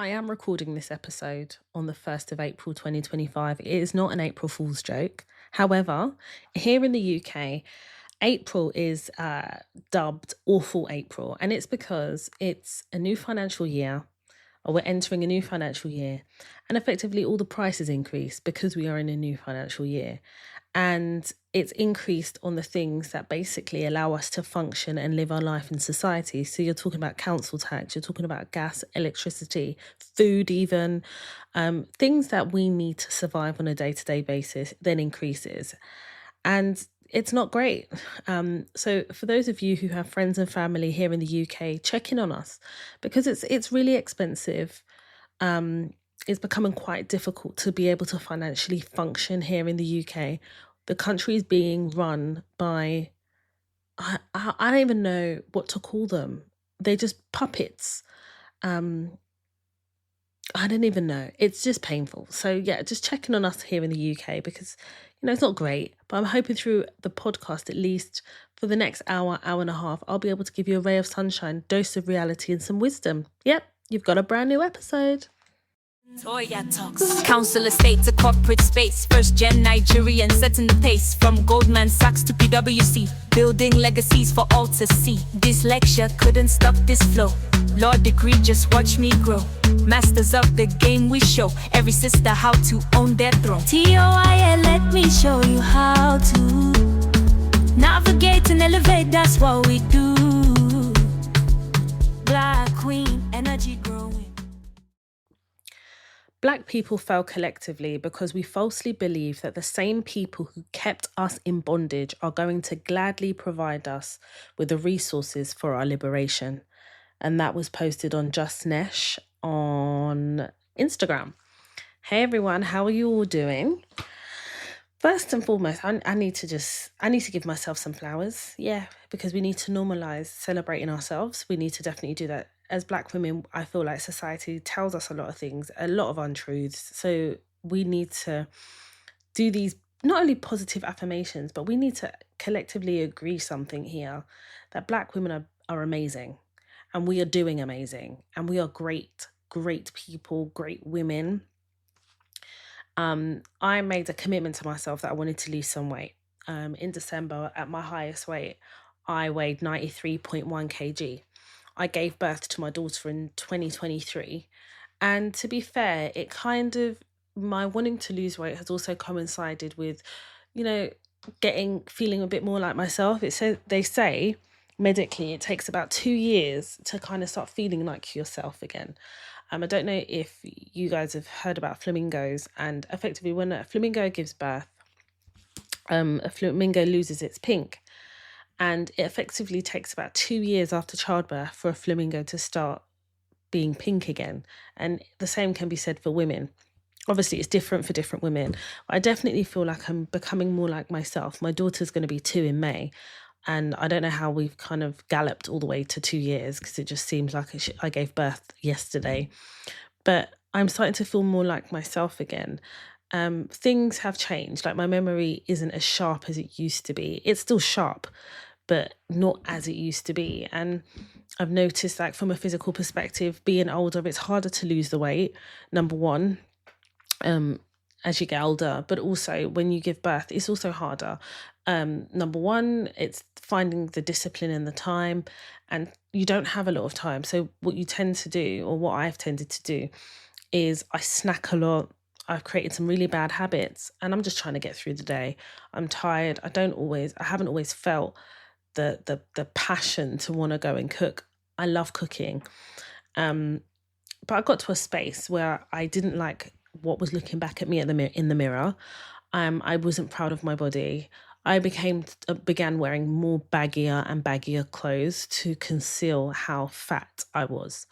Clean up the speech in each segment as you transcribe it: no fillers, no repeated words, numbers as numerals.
I am recording this episode on the 1st of April 2025. It is not an April Fool's joke. However, here in the UK, April is dubbed Awful April, and it's because it's a new financial year, or we're entering a new financial year, and effectively all the prices increase because we are in a new financial year. And it's increased on the things that basically allow us to function and live our life in society. So you're talking about council tax, you're talking about gas, electricity, food even, things that we need to survive on a day-to-day basis then increases. And it's not great. So for those of you who have friends and family here in the UK, check in on us because it's really expensive. It's becoming quite difficult to be able to financially function here in the UK. The country is being run by, I don't even know what to call them. They're just puppets. I don't even know. It's just painful. So yeah, just checking on us here in the UK because, it's not great. But I'm hoping through the podcast, at least for the next hour, hour and a half, I'll be able to give you a ray of sunshine, dose of reality and some wisdom. Yep, you've got a brand new episode. Toya talks. Council estate to corporate space. First gen Nigerian setting the pace. From Goldman Sachs to PwC. Building legacies for all to see. Dyslexia couldn't stop this flow. Law degree, just watch me grow. Masters of the game we show. Every sister how to own their throne. TOIA, let me show you how to navigate and elevate, that's what we do. Black queen, energy growing. Black people fail collectively because we falsely believe that the same people who kept us in bondage are going to gladly provide us with the resources for our liberation. And that was posted on Just Nesh on Instagram. Hey everyone, how are you all doing? First and foremost, I need to give myself some flowers. Yeah, because we need to normalize celebrating ourselves. We need to definitely do that. As Black women, I feel like society tells us a lot of things, a lot of untruths. So we need to do these, not only positive affirmations, but we need to collectively agree something here, that Black women are amazing and we are doing amazing and we are great people, great women. I made a commitment to myself that I wanted to lose some weight. In December, at my highest weight, I weighed 93.1 kg. I gave birth to my daughter in 2023. And to be fair, my wanting to lose weight has also coincided with, feeling a bit more like myself. They say medically it takes about 2 years to kind of start feeling like yourself again. I don't know if you guys have heard about flamingos, and effectively when a flamingo gives birth, a flamingo loses its pink. And it effectively takes about 2 years after childbirth for a flamingo to start being pink again. And the same can be said for women. Obviously, it's different for different women. I definitely feel like I'm becoming more like myself. My daughter's going to be 2 in May. And I don't know how we've kind of galloped all the way to 2 years because it just seems like I gave birth yesterday. But I'm starting to feel more like myself again. Things have changed. Like my memory isn't as sharp as it used to be. It's still sharp, but not as it used to be. And I've noticed, like, from a physical perspective, being older, it's harder to lose the weight, number one, as you get older. But also when you give birth, it's also harder. Number one, it's finding the discipline and the time, and you don't have a lot of time. So what you tend to do, or what I've tended to do, is I snack a lot. I've created some really bad habits and I'm just trying to get through the day. I'm tired. I haven't always felt the passion to want to go and cook. I love cooking. But I got to a space where I didn't like what was looking back at me in the mirror. I wasn't proud of my body. I began wearing more baggier and baggier clothes to conceal how fat I was.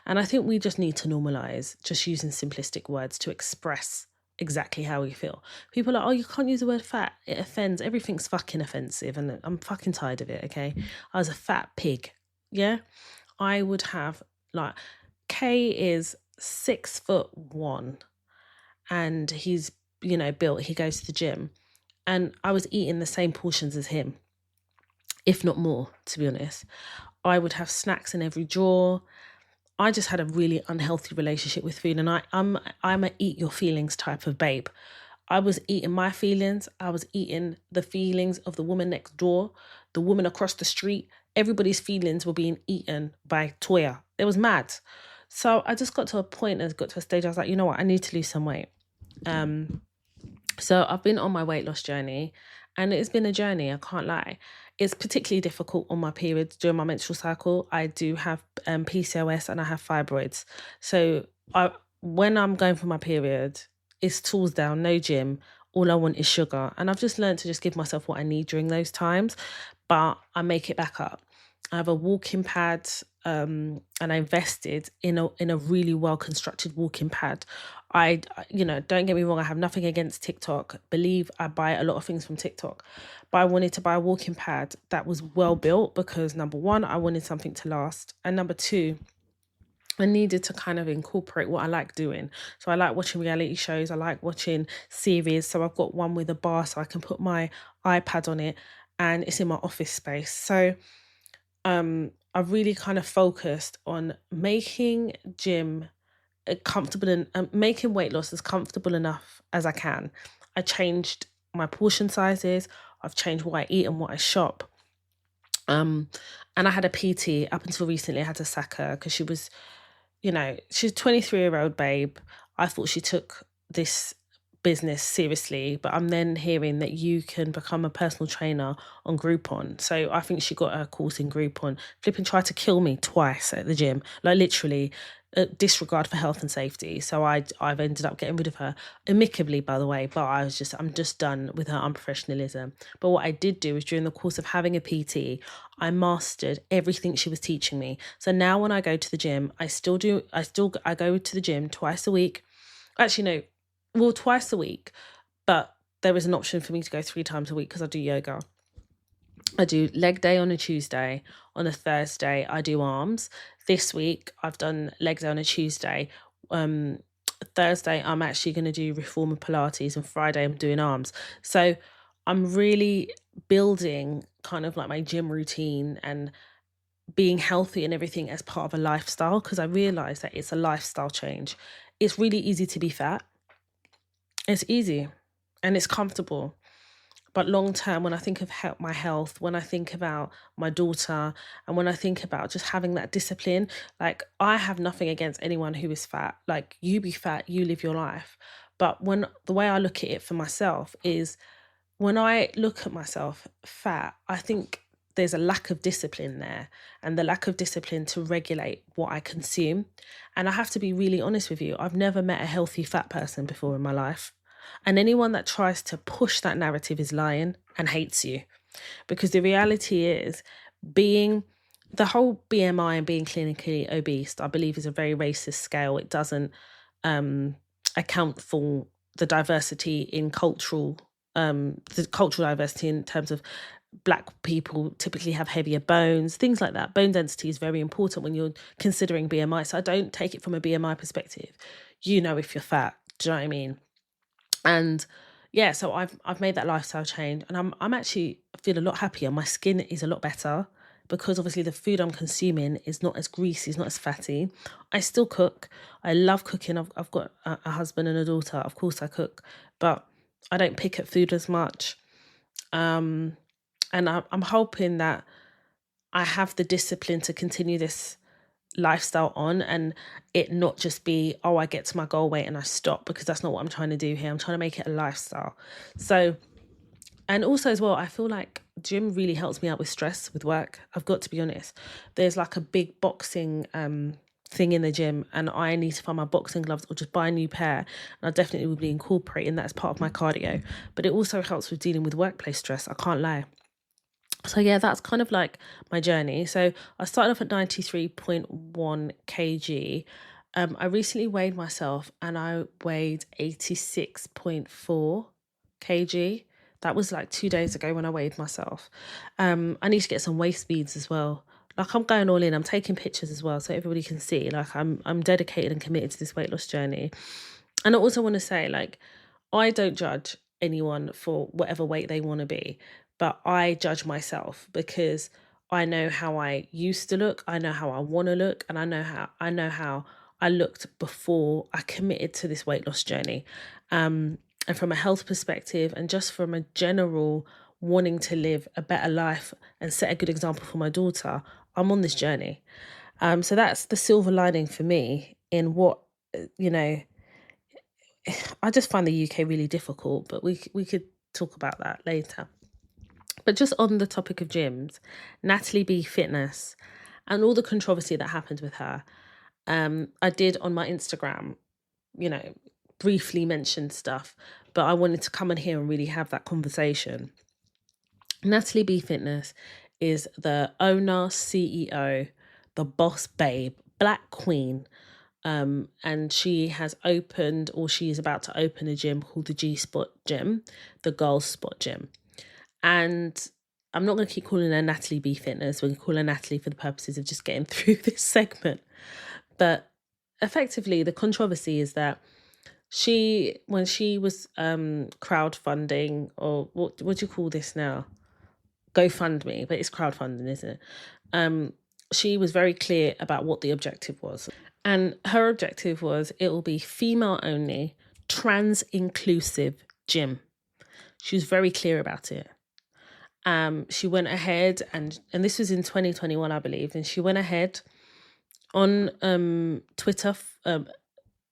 And I think we just need to normalize just using simplistic words to express exactly how we feel. People are like, oh, you can't use the word fat. It offends. Everything's fucking offensive. And I'm fucking tired of it, okay? I was a fat pig. Yeah? I would have, like, Kay is 6'1" and he's, built. He goes to the gym. And I was eating the same portions as him, if not more, to be honest. I would have snacks in every drawer. I just had a really unhealthy relationship with food, and I'm a eat your feelings type of babe. I was eating my feelings. I was eating the feelings of the woman next door, the woman across the street. Everybody's feelings were being eaten by Toya. It was mad. So I just got to a point and got to a stage. I was like, you know what? I need to lose some weight. So I've been on my weight loss journey, and it's been a journey, I can't lie. It's particularly difficult on my periods during my menstrual cycle. I do have PCOS and I have fibroids. So when I'm going for my period, it's tools down, no gym. All I want is sugar. And I've just learned to just give myself what I need during those times, but I make it back up. I have a walking pad, and I invested in a really well constructed walking pad. Don't get me wrong, I have nothing against TikTok. Believe I buy a lot of things from TikTok, but I wanted to buy a walking pad that was well built because number one, I wanted something to last, and number two, I needed to kind of incorporate what I like doing. So I like watching reality shows. I like watching series. So I've got one with a bar so I can put my iPad on it, and it's in my office space. So I've really kind of focused on making gym comfortable and making weight loss as comfortable enough as I can. I changed my portion sizes. I've changed what I eat and what I shop. And I had a PT up until recently. I had to sack her because she was, she's a 23-year-old babe. I thought she took this business seriously, but I'm then hearing that you can become a personal trainer on Groupon. So I think she got her course in Groupon. Flipping tried to kill me twice at the gym, like literally disregard for health and safety. So I've ended up getting rid of her amicably, by the way, but I'm just done with her unprofessionalism. But what I did do is during the course of having a PT, I mastered everything she was teaching me. So now when I go to the gym, I go to the gym twice a week. Actually, no, well, twice a week, but there is an option for me to go 3 times a week because I do yoga. I do leg day on a Tuesday. On a Thursday, I do arms. This week, I've done leg day on a Tuesday. Thursday, I'm actually going to do reformer Pilates, and Friday, I'm doing arms. So I'm really building kind of like my gym routine and being healthy and everything as part of a lifestyle, because I realize that it's a lifestyle change. It's really easy to be fat. It's easy and it's comfortable. But long term, when I think of my health, when I think about my daughter, and when I think about just having that discipline, like I have nothing against anyone who is fat. Like you be fat, you live your life. But the way I look at it for myself is when I look at myself fat, I think there's a lack of discipline there, and the lack of discipline to regulate what I consume. And I have to be really honest with you. I've never met a healthy fat person before in my life. And anyone that tries to push that narrative is lying and hates you. Because the reality is, being the whole BMI and being clinically obese, I believe, is a very racist scale. It doesn't account for the diversity in the cultural diversity in terms of Black people typically have heavier bones, things like that. Bone density is very important when you're considering BMI. So I don't take it from a BMI perspective. If you're fat, do you know what I mean? And yeah, so I've made that lifestyle change, and I'm actually feel a lot happier. My skin is a lot better because obviously the food I'm consuming is not as greasy, it's not as fatty. I still cook. I love cooking. I've got a husband and a daughter. Of course I cook, but I don't pick at food as much. And I'm hoping that I have the discipline to continue this lifestyle on, and it not just be, oh, I get to my goal weight and I stop, because that's not what I'm trying to do here. I'm trying to make it a lifestyle. So, and also as well, I feel like gym really helps me out with stress with work. I've got to be honest. There's like a big boxing thing in the gym, and I need to find my boxing gloves or just buy a new pair. And I definitely will be incorporating that as part of my cardio. But it also helps with dealing with workplace stress. I can't lie. So yeah, that's kind of like my journey. So I started off at 93.1 kg. I recently weighed myself and I weighed 86.4 kg. That was like 2 days ago when I weighed myself. I need to get some waist beads as well. Like I'm going all in. I'm taking pictures as well so everybody can see. Like I'm dedicated and committed to this weight loss journey. And I also want to say, like, I don't judge anyone for whatever weight they want to be, but I judge myself because I know how I used to look, I know how I want to look, and I know how I looked before I committed to this weight loss journey. And from a health perspective, and just from a general wanting to live a better life and set a good example for my daughter, I'm on this journey. So that's the silver lining for me in what, I just find the UK really difficult, but we could talk about that later. But just on the topic of gyms, Natalie B Fitness and all the controversy that happened with her, I did on my Instagram, briefly mention stuff, but I wanted to come in here and really have that conversation. Natalie B Fitness is the owner, CEO, the boss babe, black queen. And she has opened, or she is about to open, a gym called the G Spot Gym, the Girls Spot Gym. And I'm not going to keep calling her Natalie B Fitness. We're going to call her Natalie for the purposes of just getting through this segment. But effectively, the controversy is that when she was crowdfunding, or what do you call this now? GoFundMe, but it's crowdfunding, isn't it? She was very clear about what the objective was. And her objective was, it will be female only, trans inclusive gym. She was very clear about it. She went ahead and this was in 2021, I believe, and she went ahead on Twitter,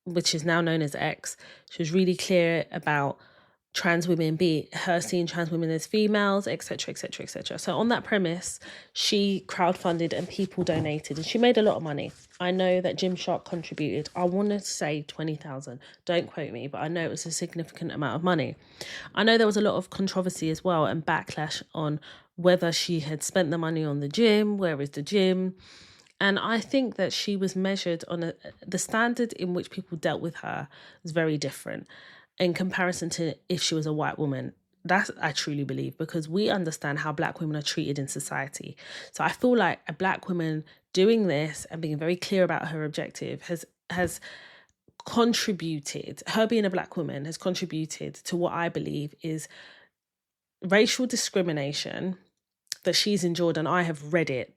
which is now known as X. She was really clear about trans women, seeing trans women as females, etc., etc., etc. So on that premise, she crowdfunded and people donated, and she made a lot of money. I know that Gymshark contributed, I want to say 20,000. Don't quote me, but I know it was a significant amount of money. I know there was a lot of controversy as well and backlash on whether she had spent the money on the gym, where is the gym? And I think that she was measured on the standard in which people dealt with her is very different in comparison to if she was a white woman. That I truly believe, because we understand how black women are treated in society. So I feel like a black woman doing this and being very clear about her objective has contributed, her being a black woman has contributed to what I believe is racial discrimination that she's endured. And I have read it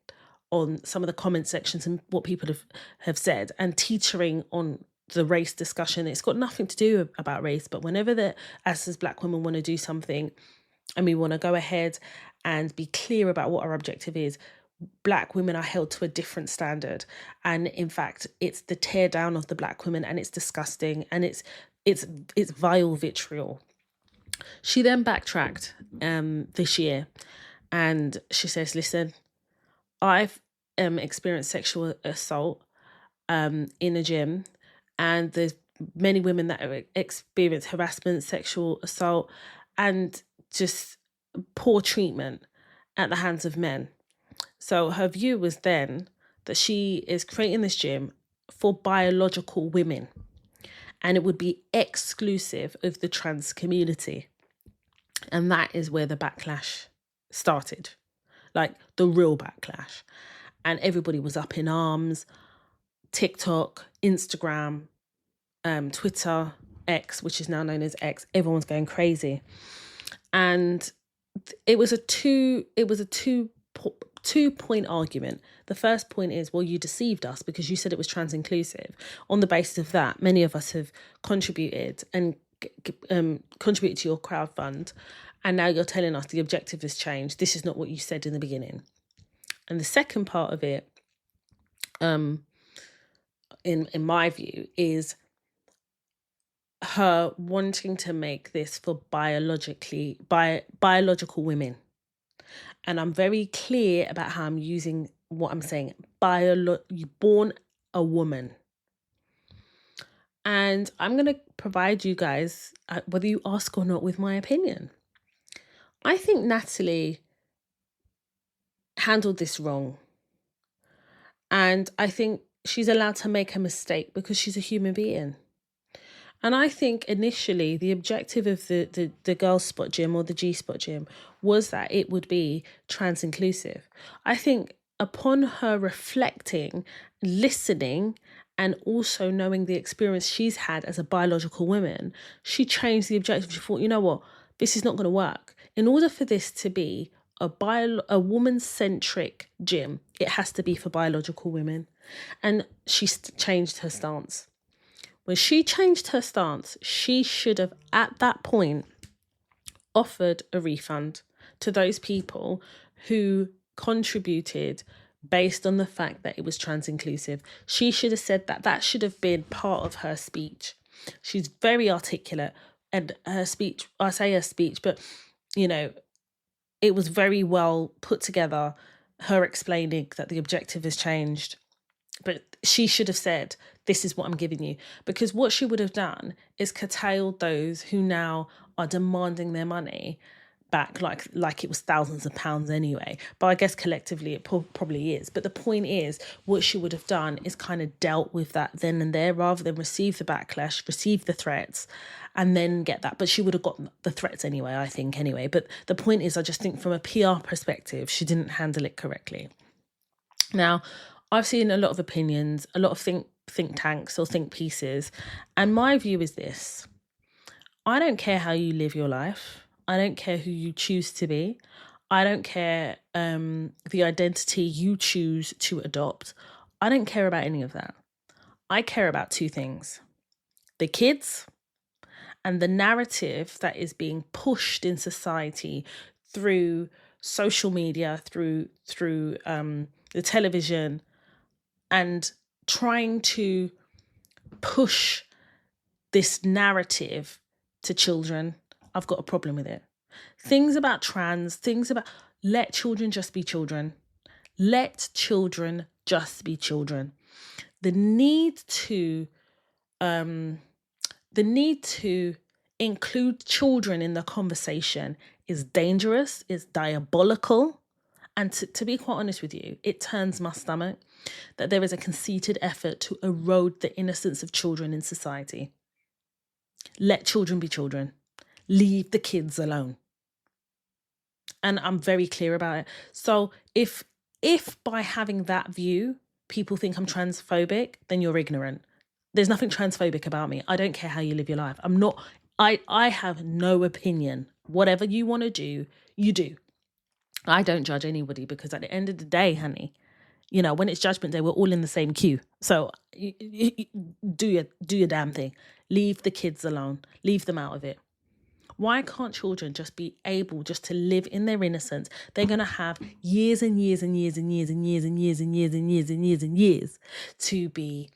on some of the comment sections and what people have said, and teetering on the race discussion. It's got nothing to do about race, but whenever us as black women want to do something and we want to go ahead and be clear about what our objective is, black women are held to a different standard. And in fact, it's the tear down of the black women, and it's disgusting, and it's vile vitriol. She then backtracked this year, and she says, listen, I've experienced sexual assault in a gym, and there's many women that have experienced harassment, sexual assault, and just poor treatment at the hands of men. So her view was then that she is creating this gym for biological women, and it would be exclusive of the trans community. And that is where the backlash started, like the real backlash. And everybody was up in arms. TikTok, Instagram, Twitter, X, which is now known as X, everyone's going crazy. And it was a two-point argument. The first point is, well, you deceived us because you said it was trans inclusive. On the basis of that, many of us have contributed and contributed to your crowdfund, and now you're telling us the objective has changed. This is not what you said in the beginning. And the second part of it, in my view, is her wanting to make this for biological women. And I'm very clear about how I'm using what I'm saying. You're born a woman. And I'm going to provide you guys, whether you ask or not, with my opinion. I think Natalie handled this wrong. And I think she's allowed to make a mistake because she's a human being. And I think initially the objective of the Girls Spot Gym, or the G Spot Gym, was that it would be trans inclusive. I think upon her reflecting, listening, and also knowing the experience she's had as a biological woman, she changed the objective. She thought, you know what, this is not going to work. In order for this to be a woman-centric gym, it has to be for biological women. And she changed her stance. When she changed her stance, she should have, at that point, offered a refund to those people who contributed based on the fact that it was trans inclusive. She should have said that. That should have been part of her speech. She's very articulate, and her speech, I say her speech, but, you know, it was very well put together, her explaining that the objective has changed. But she should have said, this is what I'm giving you. Because what she would have done is curtailed those who now are demanding their money back like it was thousands of pounds anyway. But I guess collectively it probably is. But the point is, what she would have done is kind of dealt with that then and there, rather than receive the backlash, receive the threats, and then get that. But she would have got the threats anyway, I think, anyway. But the point is, I just think from a PR perspective, she didn't handle it correctly. Now, I've seen a lot of opinions, a lot of think tanks or think pieces. And my view is this: I don't care how you live your life. I don't care who you choose to be. I don't care the identity you choose to adopt. I don't care about any of that. I care about two things: the kids and the narrative that is being pushed in society through social media, through the television, and trying to push this narrative to children. I've got a problem with it. Things about trans, let children just be children. Let children just be children. The need to include children in the conversation is dangerous, is diabolical. And to be quite honest with you, it turns my stomach that there is a conceited effort to erode the innocence of children in society. Let children be children. Leave the kids alone. And I'm very clear about it. So if by having that view, people think I'm transphobic, then you're ignorant. There's nothing transphobic about me. I don't care how you live your life. I have no opinion. Whatever you want to do, you do. I don't judge anybody, because at the end of the day, honey, you know, when it's judgment day, we're all in the same queue. So do your damn thing. Leave the kids alone. Leave them out of it. Why can't children just be able just to live in their innocence? They're going to have years and years and years and years and years and years and years and years and years and years to be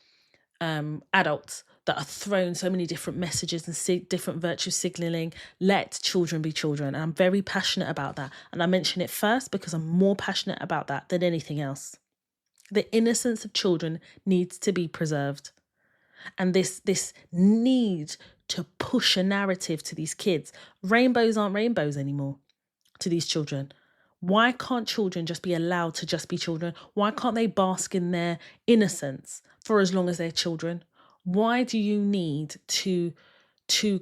adults that are thrown so many different messages and different virtue signaling. Let children be children. And I'm very passionate about that. And I mention it first because I'm more passionate about that than anything else. The innocence of children needs to be preserved. And this need to push a narrative to these kids. Rainbows aren't rainbows anymore to these children. Why can't children just be allowed to just be children? Why can't they bask in their innocence for as long as they're children? Why do you need to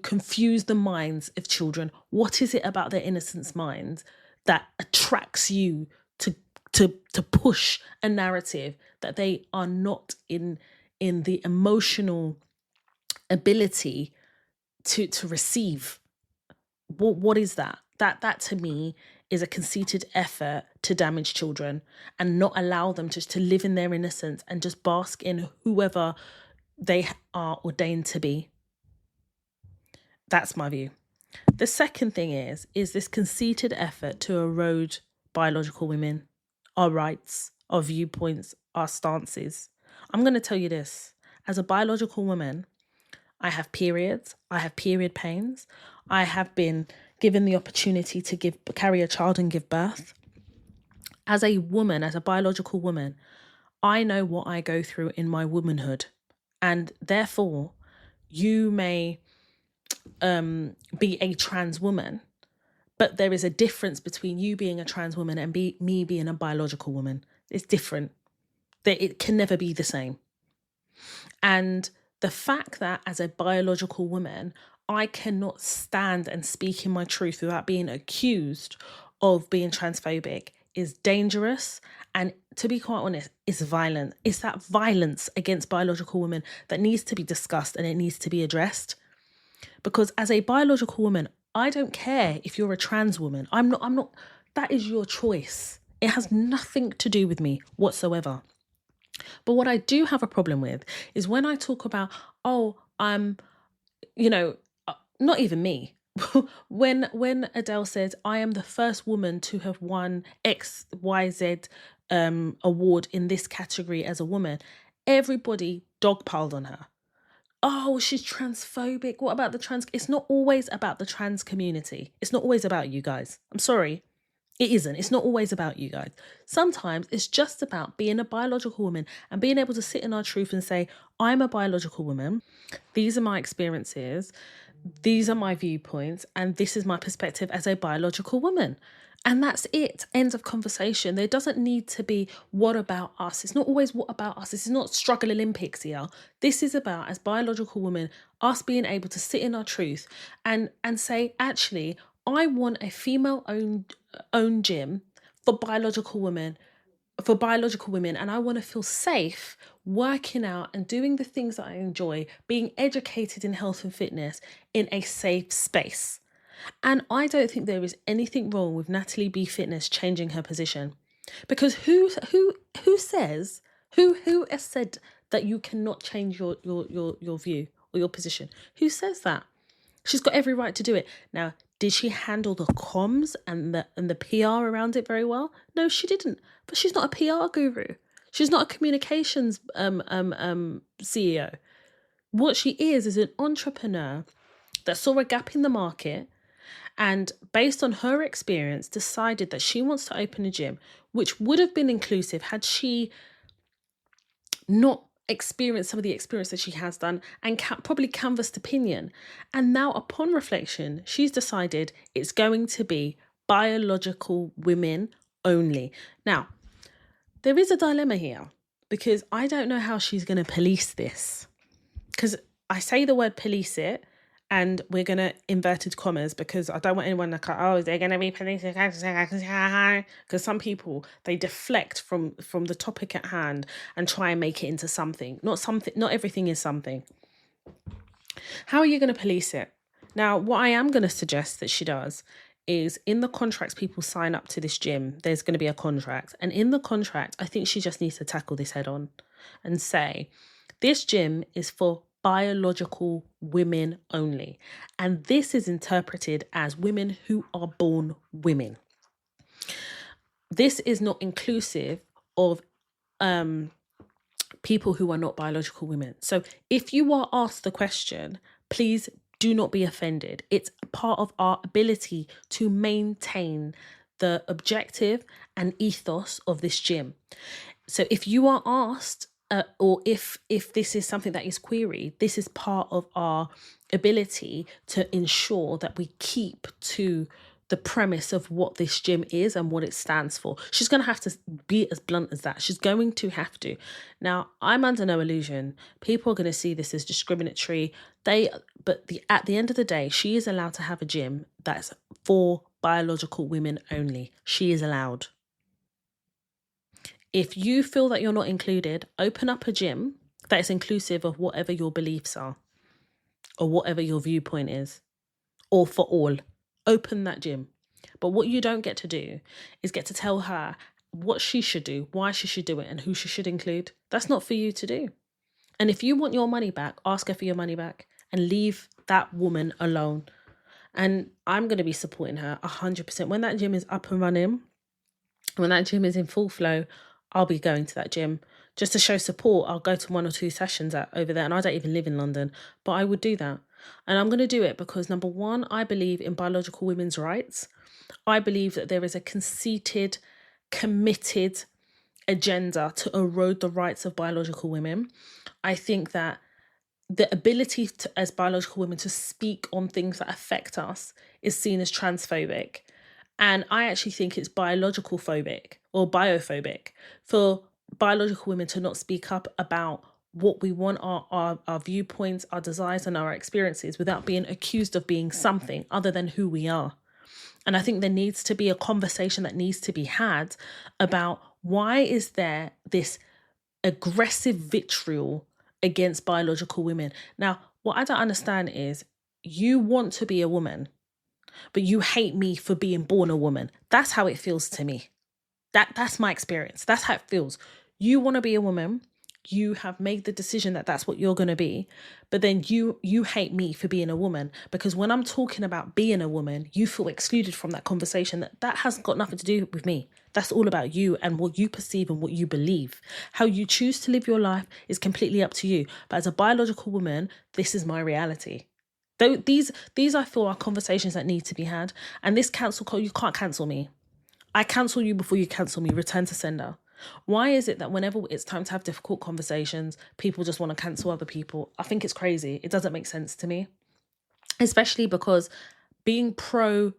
confuse the minds of children? What is it about their innocence minds that attracts you to push a narrative that they are not in the emotional ability to receive? What is that? That to me is a conceited effort to damage children and not allow them just to live in their innocence and just bask in whoever they are ordained to be. That's my view. The second thing is this conceited effort to erode biological women, our rights, our viewpoints, our stances. I'm going to tell you this. As a biological woman, I have periods. I have period pains. I have been given the opportunity to carry a child and give birth. As a woman, as a biological woman, I know what I go through in my womanhood. And therefore, you may be a trans woman, but there is a difference between you being a trans woman and me being a biological woman. It's different. It can never be the same. And the fact that as a biological woman, I cannot stand and speak in my truth without being accused of being transphobic is dangerous. And to be quite honest, it's violent. It's that violence against biological women that needs to be discussed and it needs to be addressed. Because as a biological woman, I don't care if you're a trans woman. I'm not That is your choice. It has nothing to do with me whatsoever. But what I do have a problem with is when I talk about, oh, I'm, not even me. when Adele says, I am the first woman to have won XYZ award in this category as a woman, everybody dogpiled on her. Oh, she's transphobic. What about the trans? It's not always about the trans community. It's not always about you guys. I'm sorry. It isn't. It's not always about you guys. Sometimes it's just about being a biological woman and being able to sit in our truth and say, I'm a biological woman. These are my experiences. These are my viewpoints. And this is my perspective as a biological woman. And that's it. End of conversation. There doesn't need to be what about us. It's not always what about us. This is not struggle Olympics here. This is about, as biological women, us being able to sit in our truth and say, actually, I want a female owned gym for biological women, and I want to feel safe working out and doing the things that I enjoy, being educated in health and fitness in a safe space. And I don't think there is anything wrong with Natalie B Fitness changing her position, because who has said that you cannot change your view or your position? Who says that? She's got every right to do it. Now, did she handle the comms and the PR around it very well? No, she didn't. But she's not a PR guru. She's not a communications CEO. What she is an entrepreneur that saw a gap in the market and based on her experience decided that she wants to open a gym, which would have been inclusive had she not experienced some of the experience that she has done and probably canvassed opinion. And now upon reflection, she's decided it's going to be biological women only. Now, there is a dilemma here because I don't know how she's going to police this. Because I say the word police it, and we're going to inverted commas because I don't want anyone to go, oh, they're going to be policing. Because some people, they deflect from the topic at hand and try and make it into something. Not everything is something. How are you going to police it? Now, what I am going to suggest that she does is in the contracts people sign up to this gym, there's going to be a contract. And in the contract, I think she just needs to tackle this head on and say, this gym is for biological women only. And this is interpreted as women who are born women. This is not inclusive of people who are not biological women. So if you are asked the question, please do not be offended. It's part of our ability to maintain the objective and ethos of this gym. So if you are asked, or if this is something that is queried, this is part of our ability to ensure that we keep to the premise of what this gym is and what it stands for. She's going to have to be as blunt as that. She's going to have to. Now, I'm under no illusion. People are going to see this as discriminatory. At the end of the day, she is allowed to have a gym that's for biological women only. She is allowed. If you feel that you're not included, open up a gym that is inclusive of whatever your beliefs are or whatever your viewpoint is, or for all. Open that gym. But what you don't get to do is get to tell her what she should do, why she should do it, and who she should include. That's not for you to do. And if you want your money back, ask her for your money back and leave that woman alone. And I'm going to be supporting her 100%. When that gym is up and running, when that gym is in full flow, I'll be going to that gym just to show support. I'll go to 1 or 2 sessions over there, and I don't even live in London, but I would do that. And I'm going to do it because, number one, I believe in biological women's rights. I believe that there is a conceited, committed agenda to erode the rights of biological women. I think that the ability as biological women to speak on things that affect us is seen as transphobic. And I actually think it's biological phobic or biophobic for biological women to not speak up about what we want, our viewpoints, our desires and our experiences without being accused of being something other than who we are. And I think there needs to be a conversation that needs to be had about why is there this aggressive vitriol against biological women. Now, what I don't understand is you want to be a woman. but you hate me for being born a woman. That's how it feels to me. That's my experience. That's how it feels. You want to be a woman. You have made the decision that that's what you're going to be, but then you hate me for being a woman, because when I'm talking about being a woman, you feel excluded from that conversation. That has got nothing to do with me. That's all about you and what you perceive and what you believe. How you choose to live your life is completely up to you. But as a biological woman, this is my reality. Though these I feel are conversations that need to be had. And this cancel call, you can't cancel me. I cancel you before you cancel me. Return to sender. Why is it that whenever it's time to have difficult conversations, people just want to cancel other people? I think it's crazy. It doesn't make sense to me, especially because being pro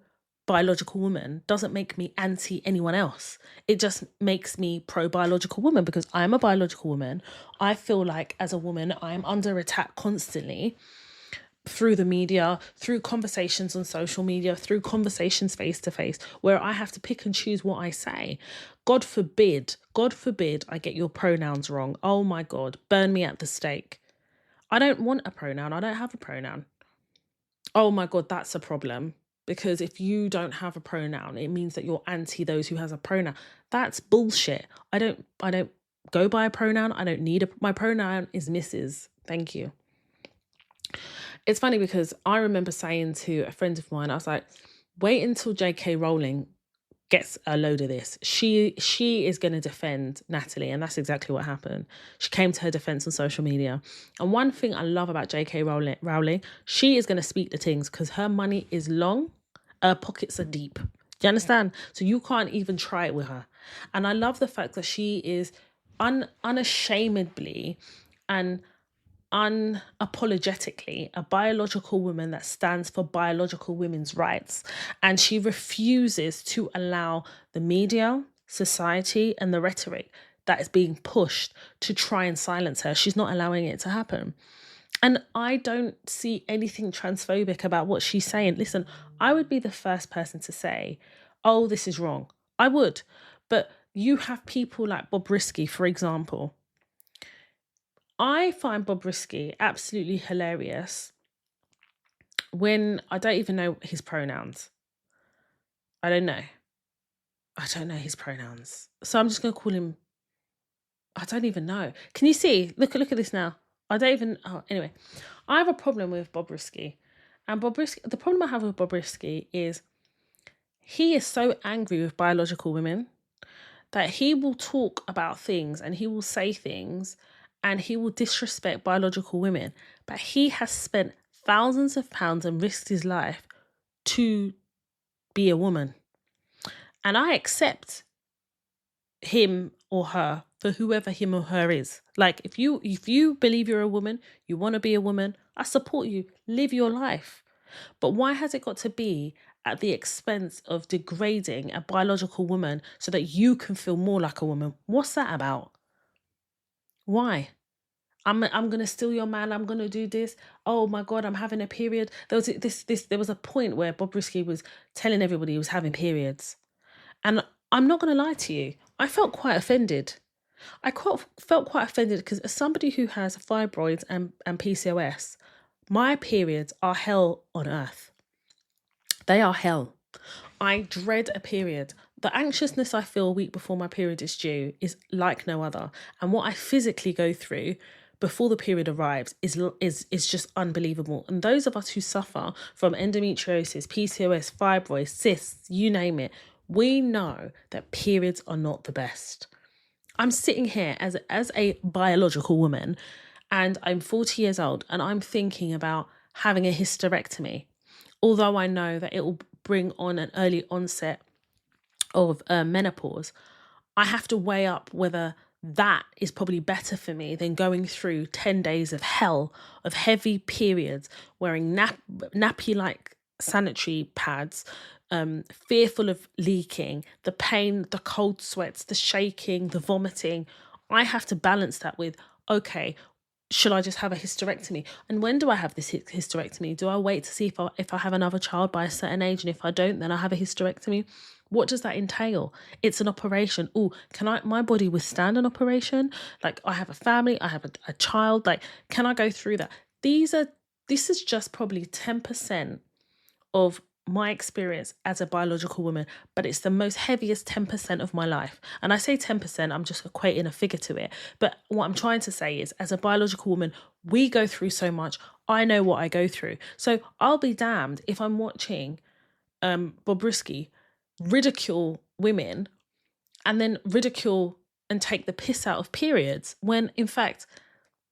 biological woman doesn't make me anti anyone else. It just makes me pro biological woman because I'm a biological woman. I feel like as a woman, I'm under attack constantly through the media, through conversations on social media, through conversations face to face, where I have to pick and choose what I say. God forbid I get your pronouns wrong. Oh my God, burn me at the stake. I don't want a pronoun. I don't have a pronoun. Oh my God, that's a problem. Because if you don't have a pronoun, it means that you're anti those who has a pronoun. That's bullshit. I don't go by a pronoun. I don't need my pronoun is Mrs. Thank you. It's funny because I remember saying to a friend of mine, I was like, wait until J.K. Rowling gets a load of this. She is going to defend Natalie, and that's exactly what happened. She came to her defense on social media. And one thing I love about J.K. Rowling, she is going to speak the things because her money is long, her pockets are deep. Do you understand? So you can't even try it with her. And I love the fact that she is unashamedly and unapologetically a biological woman that stands for biological women's rights, and she refuses to allow the media, society, and the rhetoric that is being pushed to try and silence her. She's not allowing it to happen. And I don't see anything transphobic about what she's saying. Listen, I would be the first person to say, oh, this is wrong. I would. But you have people like Bob Risky, for example. I find Bob Risky absolutely hilarious when I don't even know his pronouns. I don't know his pronouns. So I'm just going to call him, I don't even know. Can you see? Look at this now. Anyway. I have a problem with Bob Risky. And the problem I have with Bob Risky is he is so angry with biological women that he will talk about things and he will say things and he will disrespect biological women. But he has spent thousands of pounds and risked his life to be a woman. And I accept him or her for whoever him or her is. Like, if you believe you're a woman, you want to be a woman, I support you. Live your life. But why has it got to be at the expense of degrading a biological woman so that you can feel more like a woman? What's that about? Why? I'm gonna steal your man. I'm gonna do this. Oh my God, I'm having a period. There was a point where Bob Risky was telling everybody he was having periods, and I'm not gonna lie to you. I felt quite offended. Felt quite offended because as somebody who has fibroids and PCOS, my periods are hell on earth. They are hell. I dread a period. The anxiousness I feel a week before my period is due is like no other. And what I physically go through before the period arrives is just unbelievable. And those of us who suffer from endometriosis, PCOS, fibroids, cysts, you name it, we know that periods are not the best. I'm sitting here as a biological woman and I'm 40 years old and I'm thinking about having a hysterectomy. Although I know that it will bring on an early onset of menopause, I have to weigh up whether that is probably better for me than going through 10 days of hell, of heavy periods, wearing nappy-like sanitary pads, fearful of leaking, the pain, the cold sweats, the shaking, the vomiting. I have to balance that with, okay, should I just have a hysterectomy? And when do I have this hysterectomy? Do I wait to see if I have another child by a certain age? And if I don't, then I have a hysterectomy. What does that entail? It's an operation. Oh, can my body withstand an operation? Like, I have a family, I have a child. Like, can I go through that? This is just probably 10% of my experience as a biological woman, but it's the most heaviest 10% of my life. And I say 10%, I'm just equating a figure to it. But what I'm trying to say is, as a biological woman, we go through so much. I know what I go through. So I'll be damned if I'm watching Bobrisky ridicule women and then ridicule and take the piss out of periods, when in fact,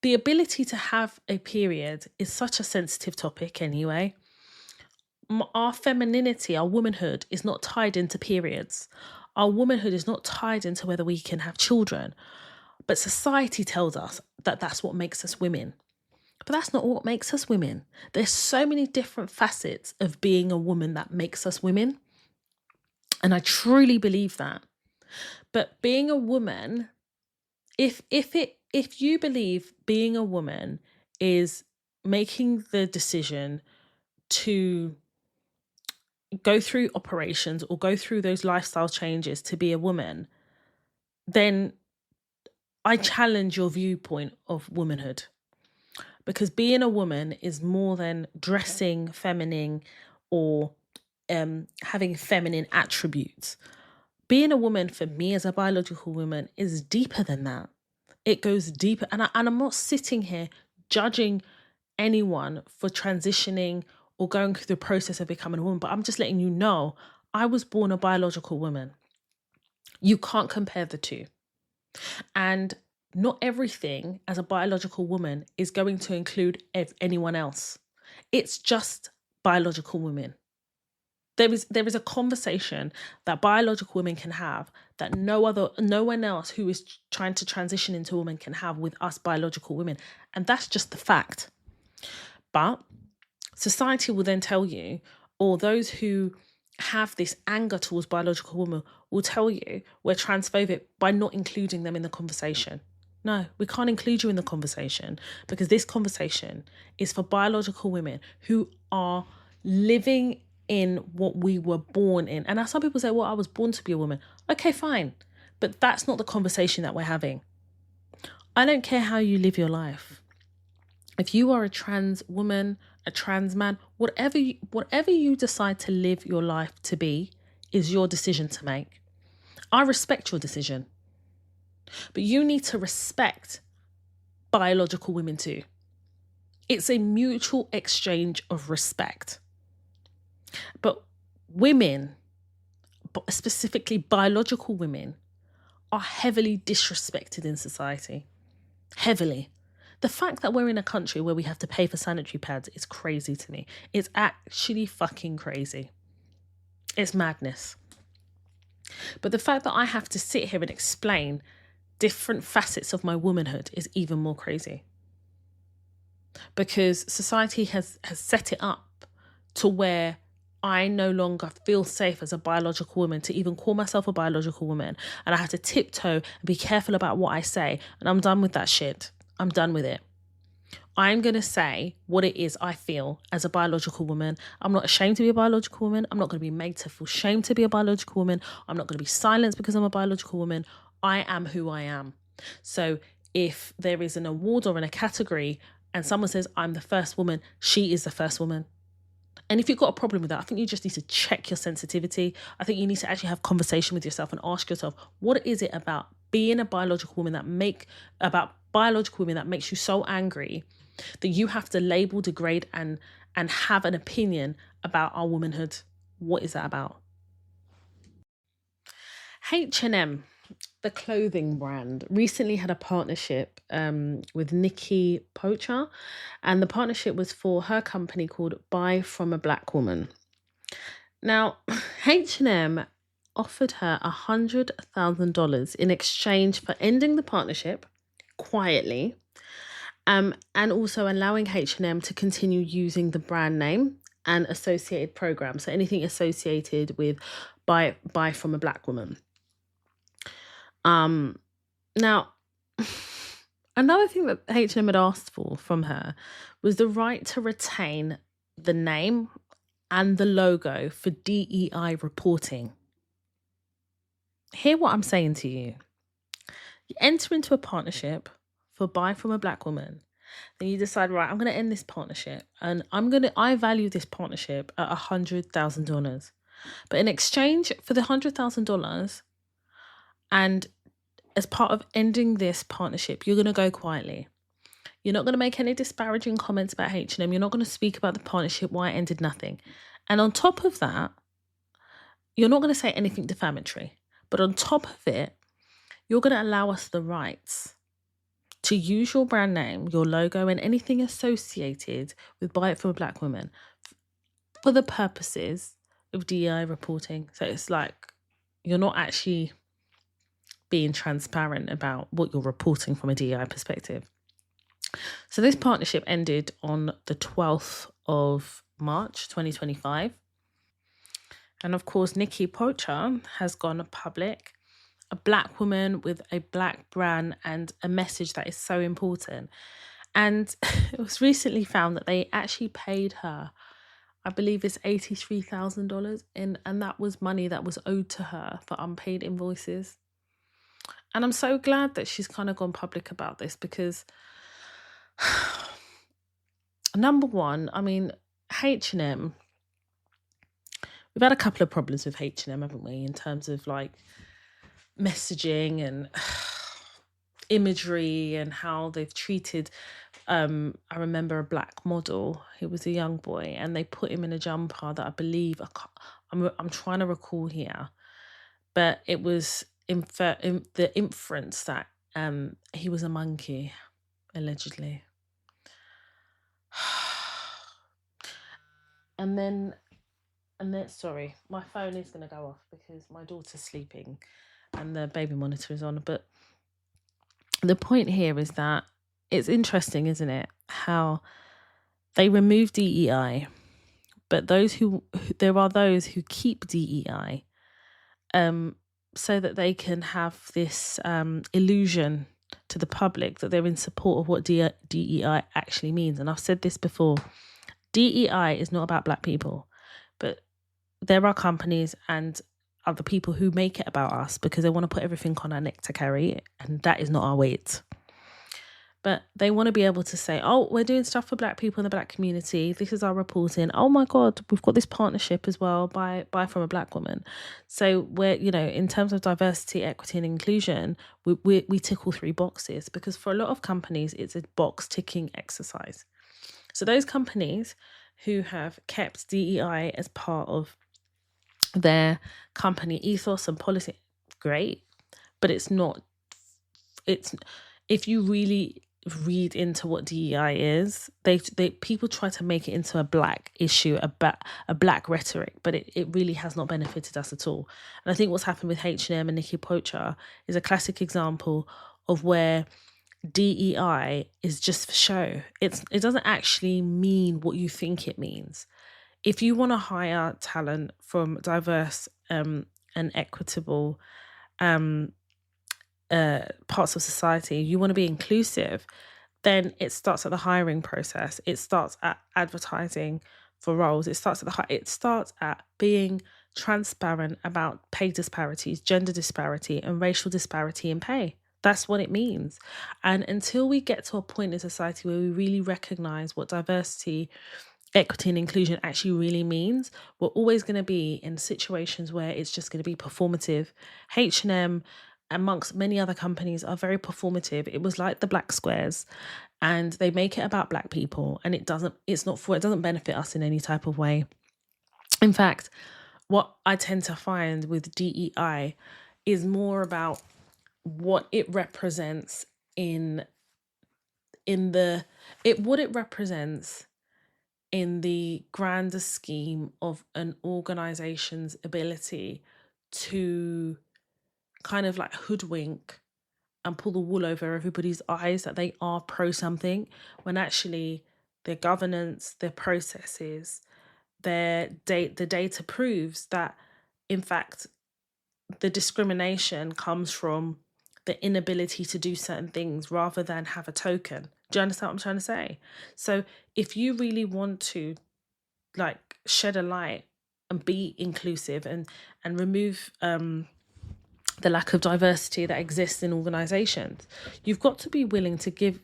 the ability to have a period is such a sensitive topic anyway. Our femininity, our womanhood is not tied into periods. Our womanhood is not tied into whether we can have children. But society tells us that that's what makes us women. But that's not what makes us women. There's so many different facets of being a woman that makes us women. And I truly believe that. But being a woman, if you believe being a woman is making the decision to go through operations or go through those lifestyle changes to be a woman, then I challenge your viewpoint of womanhood. Because being a woman is more than dressing feminine or having feminine attributes. Being a woman for me as a biological woman is deeper than that. It goes deeper. And I'm not sitting here judging anyone for transitioning or going through the process of becoming a woman, but I'm just letting you know, I was born a biological woman. You can't compare the two. And not everything as a biological woman is going to include anyone else. It's just biological women. There is a conversation that biological women can have that no one else who is trying to transition into a woman can have with us biological women. And that's just the fact. But society will then tell you, or those who have this anger towards biological women will tell you we're transphobic by not including them in the conversation. No, we can't include you in the conversation because this conversation is for biological women who are living in what we were born in. And now some people say, well, I was born to be a woman. Okay, fine. But that's not the conversation that we're having. I don't care how you live your life. If you are a trans woman, a trans man, whatever you decide to live your life to be is your decision to make. I respect your decision. But you need to respect biological women too. It's a mutual exchange of respect. But women, specifically biological women, are heavily disrespected in society. Heavily. The fact that we're in a country where we have to pay for sanitary pads is crazy to me. It's actually fucking crazy. It's madness. But the fact that I have to sit here and explain different facets of my womanhood is even more crazy. Because society has set it up to where I no longer feel safe as a biological woman to even call myself a biological woman. And I have to tiptoe and be careful about what I say. And I'm done with that shit. I'm done with it. I'm going to say what it is I feel as a biological woman. I'm not ashamed to be a biological woman. I'm not going to be made to feel shame to be a biological woman. I'm not going to be silenced because I'm a biological woman. I am who I am. So if there is an award or in a category and someone says, I'm the first woman, she is the first woman. And if you've got a problem with that, I think you just need to check your sensitivity. I think you need to actually have a conversation with yourself and ask yourself, what is it about being a biological woman that makes you so angry that you have to label, degrade, and have an opinion about our womanhood? What is that about? H&M, the clothing brand, recently had a partnership with Nikki Poacher, and the partnership was for her company called Buy From a Black Woman. Now, H&M offered her $100,000 in exchange for ending the partnership quietly, and also allowing H&M to continue using the brand name and associated programs, so anything associated with Buy From a Black Woman. Now, another thing that H&M had asked for from her was the right to retain the name and the logo for DEI reporting. Hear what I'm saying to you. You enter into a partnership for Buy From a Black Woman, then you decide, right, I'm going to end this partnership, and I value this partnership at $100,000. But in exchange for the $100,000, and as part of ending this partnership, you're going to go quietly. You're not going to make any disparaging comments about H&M. You're not going to speak about the partnership, why it ended, nothing. And on top of that, you're not going to say anything defamatory. But on top of it, you're going to allow us the rights to use your brand name, your logo, and anything associated with Buy It From a Black Woman for the purposes of DEI reporting. So it's like you're not actually being transparent about what you're reporting from a DEI perspective. So this partnership ended on the 12th of March 2025. And of course, Nikki Pocher has gone public, a Black woman with a Black brand and a message that is so important. And it was recently found that they actually paid her, I believe it's $83,000, and that was money that was owed to her for unpaid invoices. And I'm so glad that she's kind of gone public about this, because number one, I mean, H&M, we've had a couple of problems with H&M, haven't we, in terms of like messaging and imagery and how they've treated, I remember a Black model. He was a young boy, and they put him in a jumper that I believe, I'm trying to recall here, but it was the inference that he was a monkey, allegedly. And then, sorry, my phone is going to go off because my daughter's sleeping and the baby monitor is on. But the point here is that it's interesting, isn't it, how they remove DEI, but there are those who keep DEI so that they can have this illusion to the public that they're in support of what DEI actually means. And I've said this before, DEI is not about Black people, but there are companies and other people who make it about us because they want to put everything on our neck to carry, and that is not our weight. But they want to be able to say, oh, we're doing stuff for Black people in the Black community. This is our reporting. Oh my God, we've got this partnership as well, buy from a Black woman. So we're, in terms of diversity, equity and inclusion, we tick all three boxes, because for a lot of companies, it's a box ticking exercise. So those companies who have kept DEI as part of their company ethos and policy, great. But it's if you really read into what DEI is, they people try to make it into a Black issue, a Black rhetoric, but it really has not benefited us at all. And I think what's happened with H&M and Nikki Pocher is a classic example of where DEI is just for show. It doesn't actually mean what you think it means. If you want to hire talent from diverse and equitable parts of society, you want to be inclusive, then it starts at the hiring process. It starts at advertising for roles. It starts at being transparent about pay disparities, gender disparity, and racial disparity in pay. That's what it means. And until we get to a point in society where we really recognize what diversity, equity and inclusion actually really means, we're always going to be in situations where it's just going to be performative. H&M, amongst many other companies, are very performative. It was like the Black Squares, and they make it about Black people, and it doesn't benefit us in any type of way. In fact, what I tend to find with DEI is more about what it represents in the grander scheme of an organization's ability to kind of like hoodwink and pull the wool over everybody's eyes that they are pro something, when actually their governance, their processes, the data proves that in fact the discrimination comes from the inability to do certain things rather than have a token. Do you understand what I'm trying to say? So if you really want to like shed a light and be inclusive and remove the lack of diversity that exists in organizations, you've got to be willing to give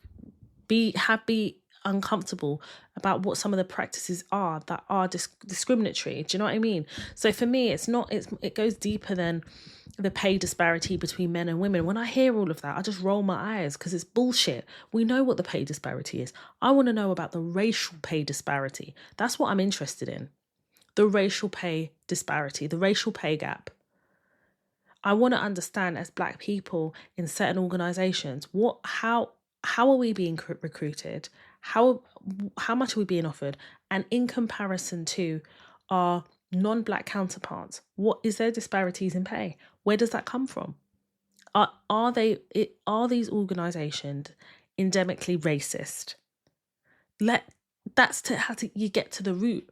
be uncomfortable about what some of the practices are that are discriminatory. Do you know what I mean? So for me, it goes deeper than the pay disparity between men and women. When I hear all of that, I just roll my eyes because it's bullshit. We know what the pay disparity is. I want to know about the racial pay disparity. That's what I'm interested in. The racial pay disparity, the racial pay gap. I want to understand, as Black people in certain organizations, how are we being recruited? How much are we being offered? And in comparison to our non-Black counterparts, what is their disparities in pay? Where does that come from? Are these organizations endemically racist? That's how you get to the root.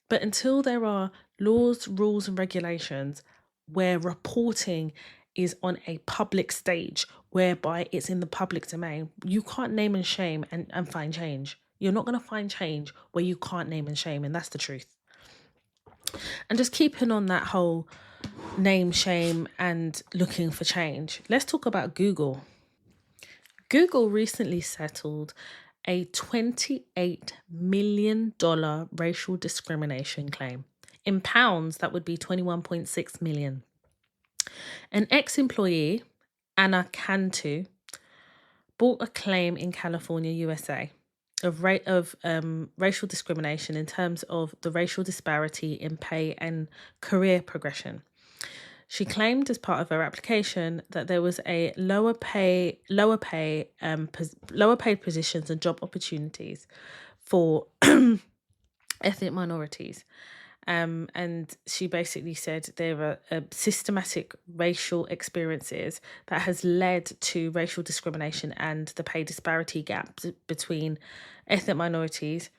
But until there are laws, rules, and regulations where reporting is on a public stage, whereby it's in the public domain, you can't name and shame and find change. You're not going to find change where you can't name and shame, and that's the truth. And just keeping on that whole name, shame, and looking for change, let's talk about Google. Google recently settled a $28 million racial discrimination claim. In pounds, that would be 21.6 million. An ex-employee, Anna Cantu, brought a claim in California, USA, of racial discrimination in terms of the racial disparity in pay and career progression. She claimed as part of her application that there was a lower paid positions and job opportunities for ethnic minorities. And she basically said there are systematic racial experiences that has led to racial discrimination and the pay disparity gap between ethnic minorities.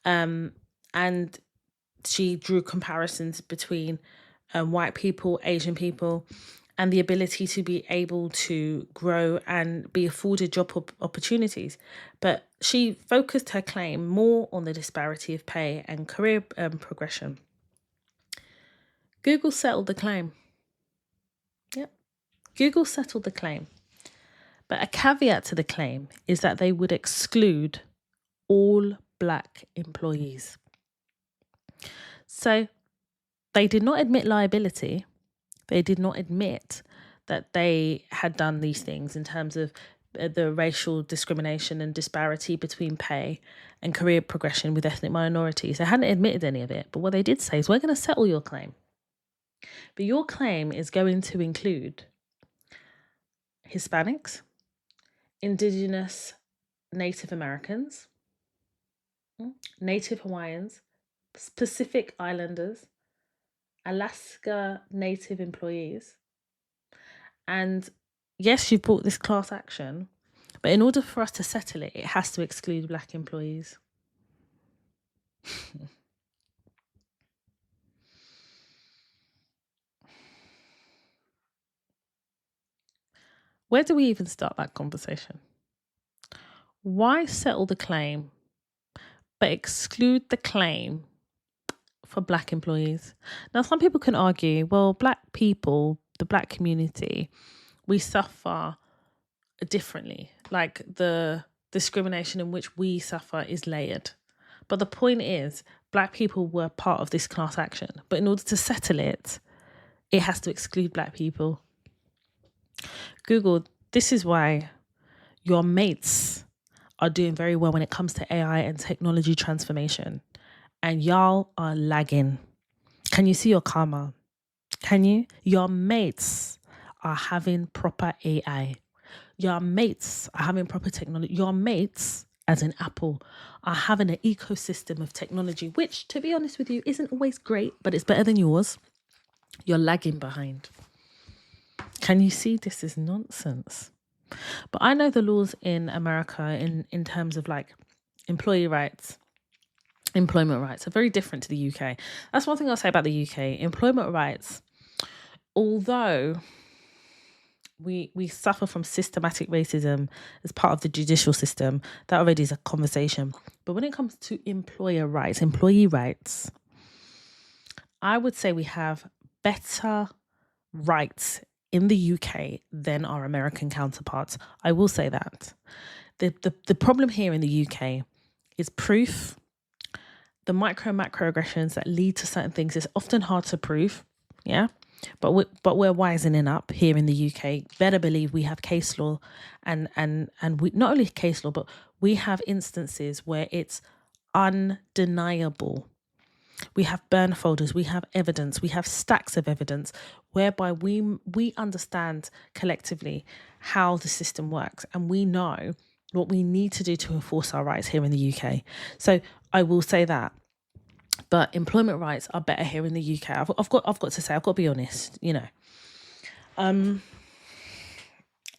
And she drew comparisons between white people, Asian people, and the ability to be able to grow and be afforded job opportunities. But she focused her claim more on the disparity of pay and career progression. Google settled the claim. Yep. Google settled the claim. But a caveat to the claim is that they would exclude all Black employees. So they did not admit liability. They did not admit that they had done these things in terms of the racial discrimination and disparity between pay and career progression with ethnic minorities. They hadn't admitted any of it. But what they did say is, we're going to settle your claim. But your claim is going to include Hispanics, Indigenous Native Americans, Native Hawaiians, Pacific Islanders, Alaska Native employees. And yes, you've brought this class action, but in order for us to settle it, it has to exclude Black employees. Where do we even start that conversation? Why settle the claim, but exclude the claim for Black employees? Now, some people can argue, well, Black people, the Black community, we suffer differently. Like, the discrimination in which we suffer is layered. But the point is, Black people were part of this class action. But in order to settle it, it has to exclude Black people. Google, this is why your mates are doing very well when it comes to AI and technology transformation. And y'all are lagging. Can you see your karma? Can you? Your mates are having proper AI. Your mates are having proper technology. Your mates, as in Apple, are having an ecosystem of technology, which, to be honest with you, isn't always great, but it's better than yours. You're lagging behind. Can you see this is nonsense? But I know the laws in America in terms of like employee rights, employment rights are very different to the UK. That's one thing I'll say about the UK. Employment rights, although we suffer from systematic racism as part of the judicial system, that already is a conversation. But when it comes to employer rights, employee rights, I would say we have better rights in the UK than our American counterparts. I will say that. The problem here in the UK is proof. The macroaggressions that lead to certain things is often hard to prove. Yeah. But we're wisening up here in the UK. Better believe we have case law and we not only case law, but we have instances where it's undeniable. We have burn folders, we have evidence, we have stacks of evidence whereby we understand collectively how the system works, and we know what we need to do to enforce our rights here in the UK. So I will say that. But employment rights are better here in the UK. I've got to say, I've got to be honest, you know. I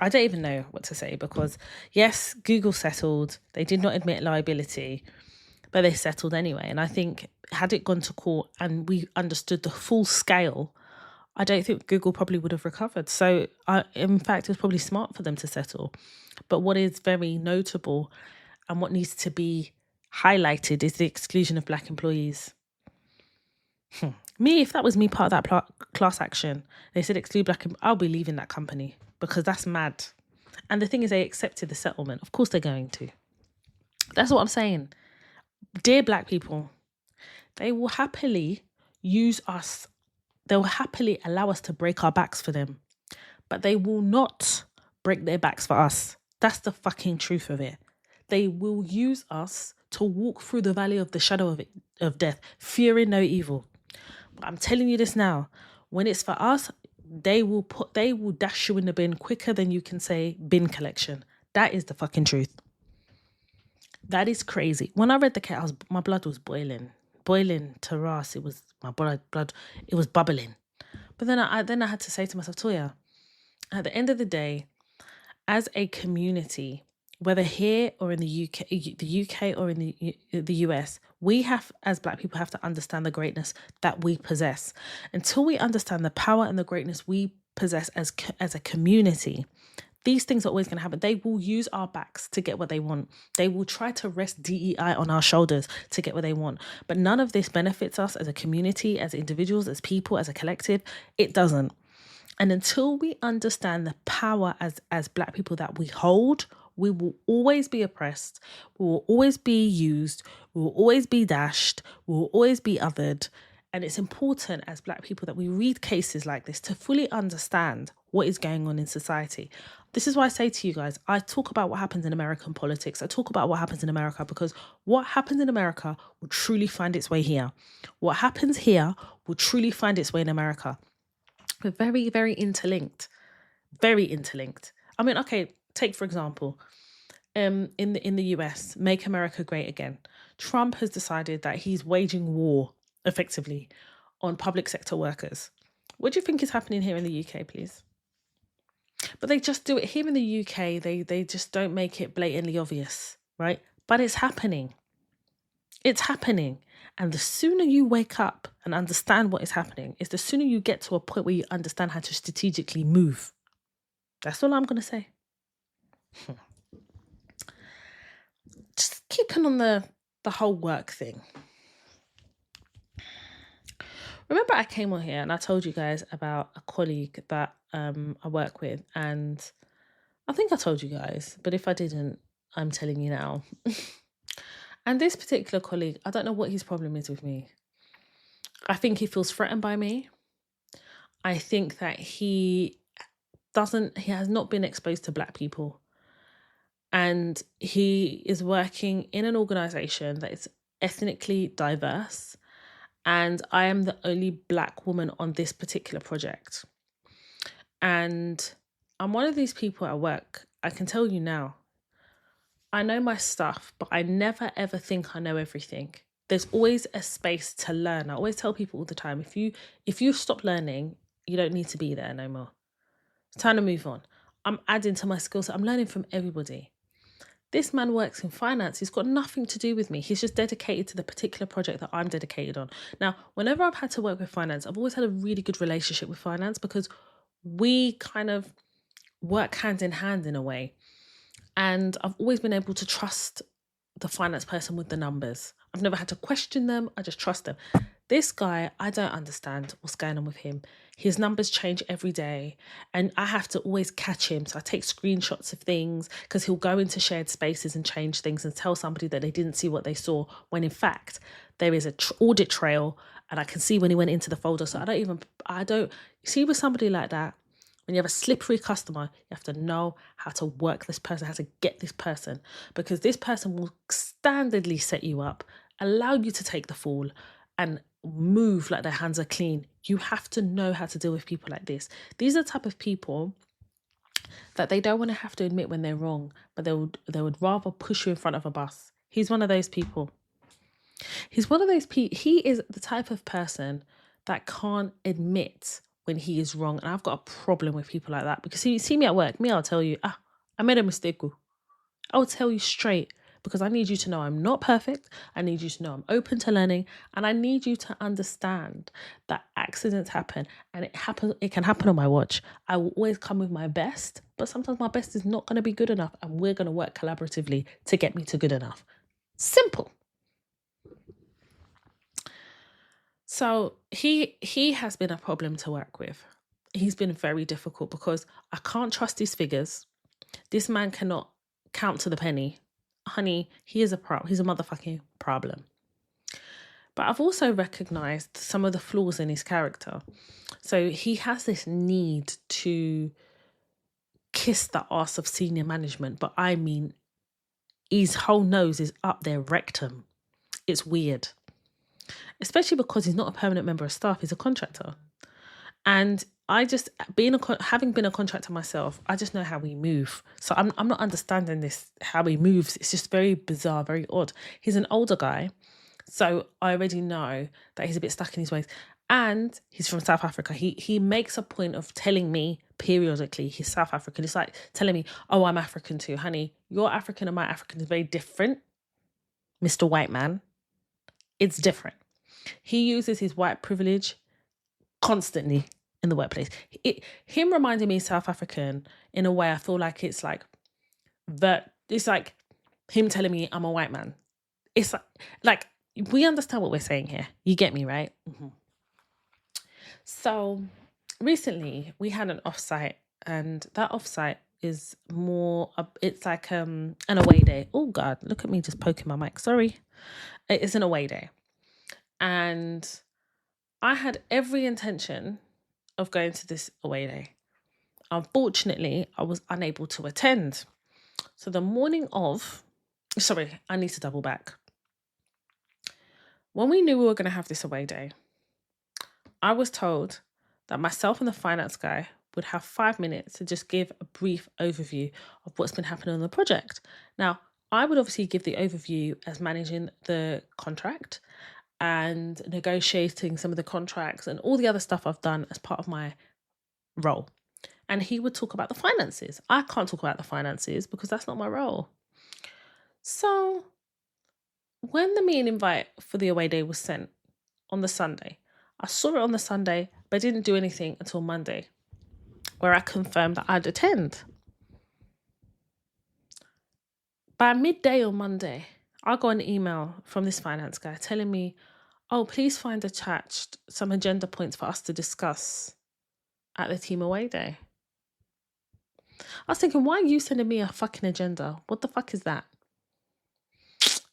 don't even know what to say, because yes, Google settled. They did not admit liability, but they settled anyway. And I think had it gone to court and we understood the full scale, I don't think Google probably would have recovered. So in fact, it was probably smart for them to settle. But what is very notable and what needs to be highlighted is the exclusion of Black employees. Me, if that was me part of that class action, they said exclude Black, I'll be leaving that company, because that's mad. And the thing is, they accepted the settlement. Of course they're going to. That's what I'm saying. Dear Black people, they will happily use us. They will happily allow us to break our backs for them, but they will not break their backs for us. That's the fucking truth of it. They will use us to walk through the valley of the shadow of death, fearing no evil. But I'm telling you this now, when it's for us, they will dash you in the bin quicker than you can say bin collection. That is the fucking truth. That is crazy. When I read the case, my blood was boiling to Ras. It was my blood. It was bubbling. But then I had to say to myself, Toya, at the end of the day, as a community, whether here or in the UK or in the US, we have, as Black people, have to understand the greatness that we possess. Until we understand the power and the greatness we possess as a community, these things are always going to happen. They will use our backs to get what they want. They will try to rest DEI on our shoulders to get what they want. But none of this benefits us as a community, as individuals, as people, as a collective. It doesn't. And until we understand the power as Black people that we hold, we will always be oppressed. We will always be used. We will always be dashed. We will always be othered. And it's important as Black people that we read cases like this to fully understand what is going on in society. This is why I say to you guys, I talk about what happens in American politics. I talk about what happens in America, because what happens in America will truly find its way here. What happens here will truly find its way in America. We're very, very interlinked. Very interlinked. I mean, okay, take for example, in the US, Make America Great Again. Trump has decided that he's waging war, effectively, on public sector workers. What do you think is happening here in the UK, please? But they just do it here in the UK. They just don't make it blatantly obvious, right? But it's happening. It's happening. And the sooner you wake up and understand what is happening, is the sooner you get to a point where you understand how to strategically move. That's all I'm going to say. Just keeping on the whole work thing. Remember I came on here and I told you guys about a colleague that I work with, and I think I told you guys, but if I didn't, I'm telling you now. And this particular colleague, I don't know what his problem is with me. I think he feels threatened by me. I think that he has not been exposed to Black people. And he is working in an organisation that is ethnically diverse. And I am the only Black woman on this particular project. And I'm one of these people at work, I can tell you now, I know my stuff, but I never ever think I know everything. There's always a space to learn. I always tell people all the time, if you stop learning, you don't need to be there no more. It's time to move on. I'm adding to my skill set. I'm learning from everybody. This man works in finance. He's got nothing to do with me. He's just dedicated to the particular project that I'm dedicated on. Now, whenever I've had to work with finance, I've always had a really good relationship with finance, because we kind of work hand in hand in a way. And I've always been able to trust the finance person with the numbers. I've never had to question them. I just trust them. This guy, I don't understand what's going on with him. His numbers change every day, and I have to always catch him. So I take screenshots of things, because he'll go into shared spaces and change things and tell somebody that they didn't see what they saw, when in fact there is a audit trail, and I can see when he went into the folder. So I don't see, with somebody like that, when you have a slippery customer, you have to know how to work this person, how to get this person, because this person will standardly set you up, allow you to take the fall, and move like their hands are clean. You have to know how to deal with people like this. These are the type of people that they don't want to have to admit when they're wrong, but they would rather push you in front of a bus. He's one of those people. He's one of those people. He is the type of person that can't admit when he is wrong. And I've got a problem with people like that, because you see me at work, I'll tell you, I made a mistake. I'll tell you straight, because I need you to know I'm not perfect. I need you to know I'm open to learning, and I need you to understand that accidents happen, and it can happen on my watch. I will always come with my best, but sometimes my best is not going to be good enough, and we're going to work collaboratively to get me to good enough. Simple. So he has been a problem to work with. He's been very difficult, because I can't trust his figures. This man cannot count to the penny. Honey, he's a motherfucking problem. But I've also recognized some of the flaws in his character. So he has this need to kiss the arse of senior management, but I mean, his whole nose is up their rectum. It's weird. Especially because he's not a permanent member of staff, he's a contractor. And I just, having been a contractor myself, I just know how we move. So I'm not understanding this, how he moves. It's just very bizarre, very odd. He's an older guy, so I already know that he's a bit stuck in his ways. And he's from South Africa. He makes a point of telling me periodically he's South African. It's like telling me, oh, I'm African too. Honey, your African and my African is very different, Mr. White Man. It's different. He uses his white privilege constantly in the workplace. Him reminding me South African in a way, I feel like it's like him telling me I'm a white man. It's like we understand what we're saying here. You get me, right? Mm-hmm. So recently we had an offsite, and that offsite is more, it's like an away day. Oh God, look at me just poking my mic. Sorry. It's an away day. And I had every intention of going to this away day. Unfortunately, I was unable to attend. So the morning of, I need to double back. When we knew we were going to have this away day, I was told that myself and the finance guy would have 5 minutes to just give a brief overview of what's been happening on the project. Now, I would obviously give the overview as managing the contract and negotiating some of the contracts and all the other stuff I've done as part of my role. And he would talk about the finances. I can't talk about the finances because that's not my role. So when the meeting invite for the away day was sent on the Sunday, I saw it on the Sunday, but didn't do anything until Monday, where I confirmed that I'd attend. By midday on Monday, I got an email from this finance guy telling me, oh, please find attached some agenda points for us to discuss at the team away day. I was thinking, why are you sending me a fucking agenda? What the fuck is that?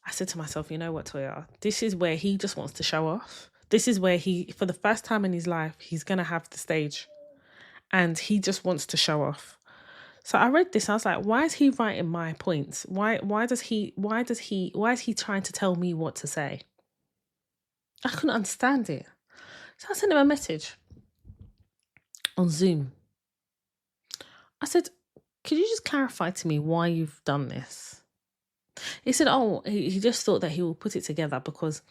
I said to myself, you know what, Toya? This is where he just wants to show off. This is where he, for the first time in his life, he's going to have the stage. And he just wants to show off. So I read this. I was like, why is he writing my points? Why is he trying to tell me what to say? I couldn't understand it. So I sent him a message on Zoom. I said, could you just clarify to me why you've done this? He said, oh, he just thought that he will put it together because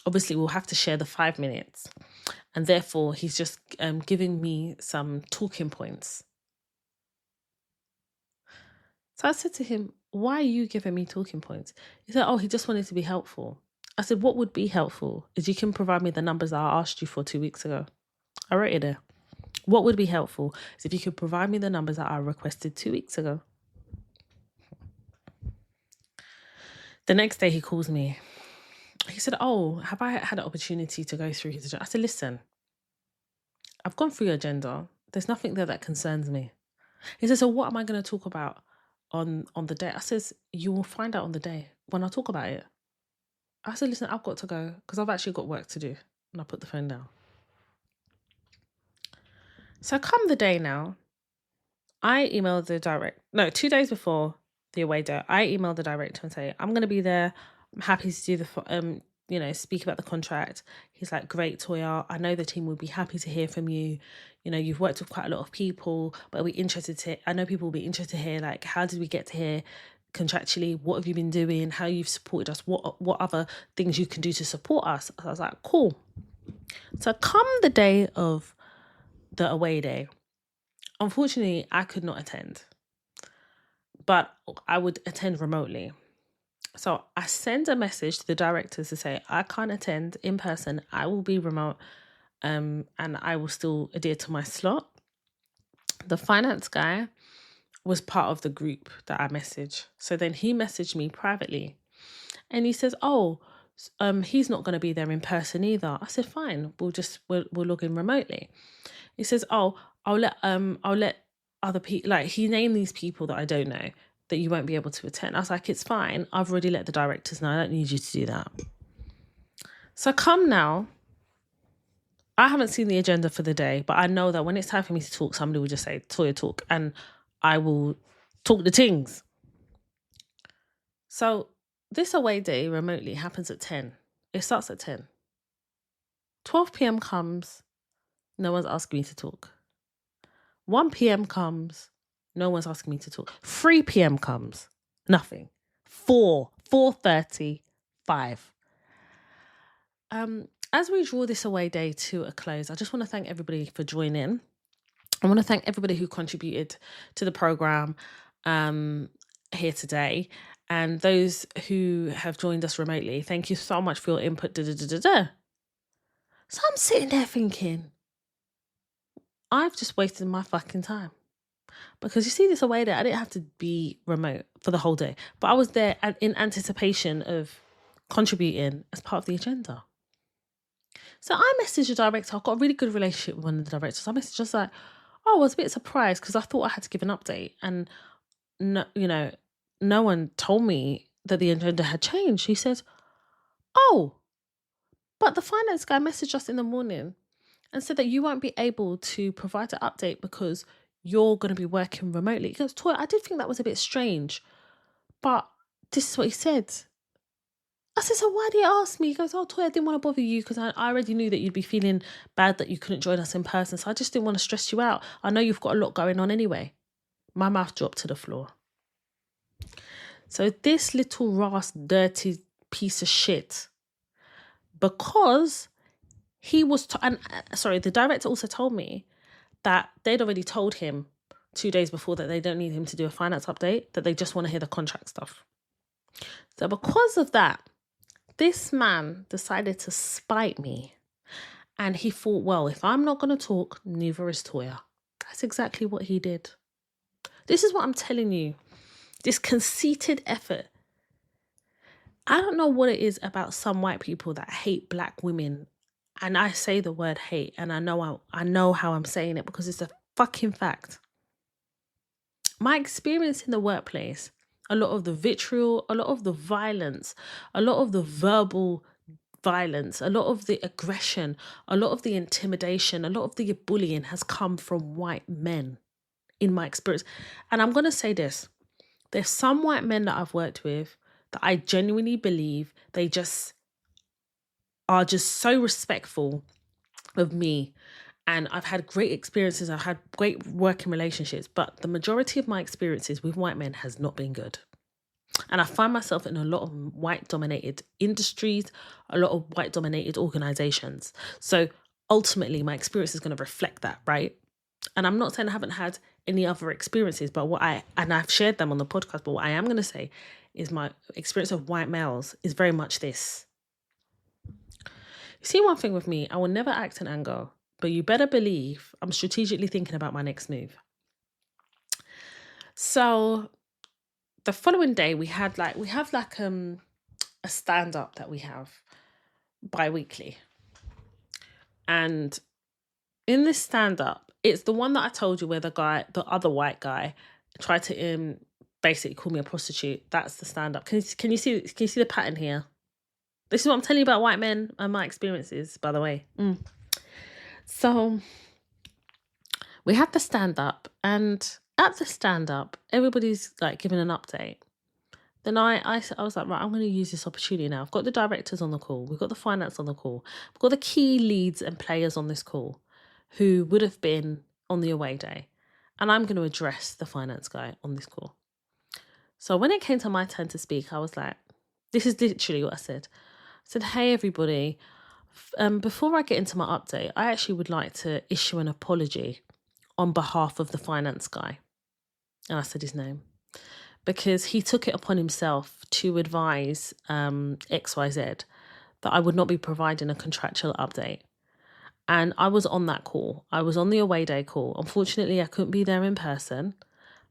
obviously we'll have to share the 5 minutes. And therefore, he's just giving me some talking points. So I said to him, why are you giving me talking points? He said, oh, he just wanted to be helpful. I said, what would be helpful is you can provide me the numbers that I asked you for 2 weeks ago. I wrote it there. What would be helpful is if you could provide me the numbers that I requested 2 weeks ago. The next day he calls me. He said, oh, have I had an opportunity to go through his agenda? I said, listen, I've gone through your agenda. There's nothing there that concerns me. He says, so what am I going to talk about on the day? I says, you will find out on the day when I talk about it. I said, listen, I've got to go because I've actually got work to do. And I put the phone down. So come the day now, I emailed the 2 days before the away day, I emailed the director and say, I'm going to be there. I'm happy to do the, speak about the contract. He's like, great, Toya. I know the team would be happy to hear from you. You know, you've worked with quite a lot of people, but I know people will be interested to hear, like, how did we get to here contractually? What have you been doing? How you've supported us? What other things you can do to support us? I was like, cool. So come the day of the away day, unfortunately, I could not attend, but I would attend remotely. So I send a message to the directors to say, I can't attend in person. I will be remote, and I will still adhere to my slot. The finance guy was part of the group that I messaged. So then he messaged me privately and he says, he's not going to be there in person either. I said, fine, we'll log in remotely. He says, I'll let other people, like, he named these people that I don't know that you won't be able to attend. I was like, it's fine. I've already let the directors know. I don't need you to do that. So come now. I haven't seen the agenda for the day, but I know that when it's time for me to talk, somebody will just say, Toya, talk, and I will talk the things. So this away day remotely happens at 10. It starts at 10. 12 p.m. comes. No one's asking me to talk. 1 p.m. comes. No one's asking me to talk. 3 p.m. comes. Nothing. 4:30, 5. As we draw this away day to a close, I just want to thank everybody for joining. I want to thank everybody who contributed to the program here today. And those who have joined us remotely, thank you so much for your input. So I'm sitting there thinking, I've just wasted my fucking time. Because you see this away day, I didn't have to be remote for the whole day. But I was there in anticipation of contributing as part of the agenda. So I messaged the director. I've got a really good relationship with one of the directors. I messaged just like, I was a bit surprised because I thought I had to give an update. And, no one told me that the agenda had changed. He said, but the finance guy messaged us in the morning and said that you won't be able to provide an update because you're going to be working remotely. He goes, Toya, I did think that was a bit strange, but this is what he said. I said, so why did he ask me? He goes, Toya, I didn't want to bother you because I already knew that you'd be feeling bad that you couldn't join us in person. So I just didn't want to stress you out. I know you've got a lot going on anyway. My mouth dropped to the floor. So this little ras, dirty piece of shit, because he was, the director also told me that they'd already told him 2 days before that they don't need him to do a finance update, that they just want to hear the contract stuff. So because of that, this man decided to spite me. And he thought, well, if I'm not going to talk, neither is Toya. That's exactly what he did. This is what I'm telling you. This conceited effort. I don't know what it is about some white people that hate black women. And I say the word hate, and I know how I'm saying it because it's a fucking fact. My experience in the workplace, a lot of the vitriol, a lot of the violence, a lot of the verbal violence, a lot of the aggression, a lot of the intimidation, a lot of the bullying has come from white men in my experience. And I'm going to say this. There's some white men that I've worked with that I genuinely believe they just are just so respectful of me. And I've had great experiences. I've had great working relationships. But the majority of my experiences with white men has not been good. And I find myself in a lot of white-dominated industries, a lot of white-dominated organizations. So ultimately, my experience is going to reflect that, right? And I'm not saying I haven't had any other experiences, but I've shared them on the podcast, but what I am going to say is my experience of white males is very much this. You see, one thing with me, I will never act in anger, but you better believe I'm strategically thinking about my next move. So the following day we have a stand-up that we have bi-weekly. And in this stand-up, it's the one that I told you where the other white guy, tried to basically call me a prostitute. That's the stand-up. Can you see the pattern here? This is what I'm telling you about white men and my experiences, by the way. So we had the stand-up, and at the stand-up, everybody's like giving an update. Then I was like, right, I'm going to use this opportunity now. I've got the directors on the call. We've got the finance on the call. We've got the key leads and players on this call who would have been on the away day. And I'm going to address the finance guy on this call. So when it came to my turn to speak, I was like, this is literally what I said. I said, hey, everybody, before I get into my update, I actually would like to issue an apology on behalf of the finance guy. And I said his name. Because he took it upon himself to advise XYZ that I would not be providing a contractual update. And I was on that call. I was on the away day call. Unfortunately, I couldn't be there in person,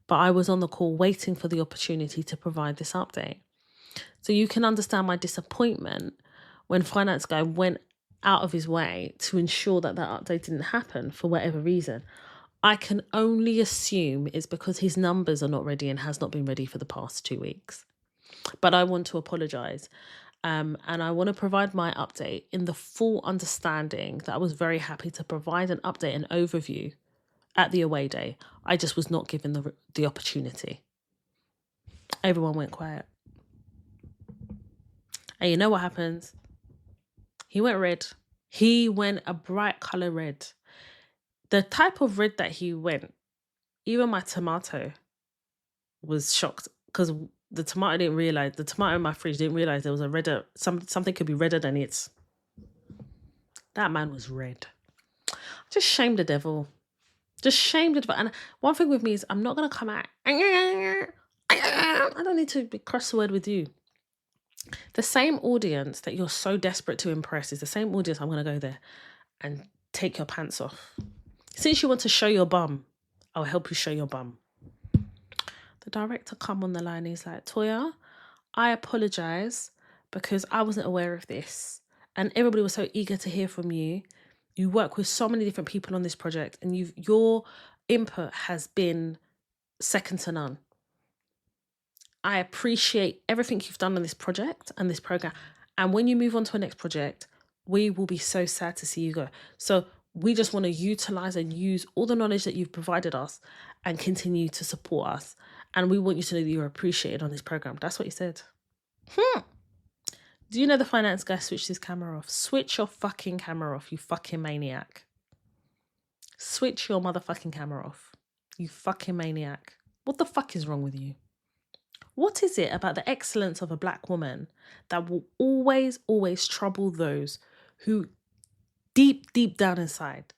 but I was on the call waiting for the opportunity to provide this update. So you can understand my disappointment when finance guy went out of his way to ensure that update didn't happen for whatever reason. I can only assume it's because his numbers are not ready and has not been ready for the past 2 weeks. But I want to apologise. And I want to provide my update in the full understanding that I was very happy to provide an update and overview at the away day. I just was not given the opportunity. Everyone went quiet. And you know what happens? He went red. He went a bright colour red. The type of red that he went, even my tomato was shocked because the tomato in my fridge didn't realise there was a redder, something could be redder than it. That man was red. Just shame the devil. Just shame the devil. And one thing with me is I'm not going to come out. I don't need to be cross the word with you. The same audience that you're so desperate to impress is the same audience I'm going to go there and take your pants off. Since you want to show your bum, I'll help you show your bum. The director come on the line. He's like, Toya, I apologise because I wasn't aware of this. And everybody was so eager to hear from you. You work with so many different people on this project and your input has been second to none. I appreciate everything you've done on this project and this program. And when you move on to a next project, we will be so sad to see you go. So we just want to utilise and use all the knowledge that you've provided us and continue to support us. And we want you to know that you're appreciated on this program. That's what he said. Do you know the finance guy switched his camera off? Switch your fucking camera off, you fucking maniac. Switch your motherfucking camera off, you fucking maniac. What the fuck is wrong with you? What is it about the excellence of a black woman that will always, always trouble those who deep, deep down inside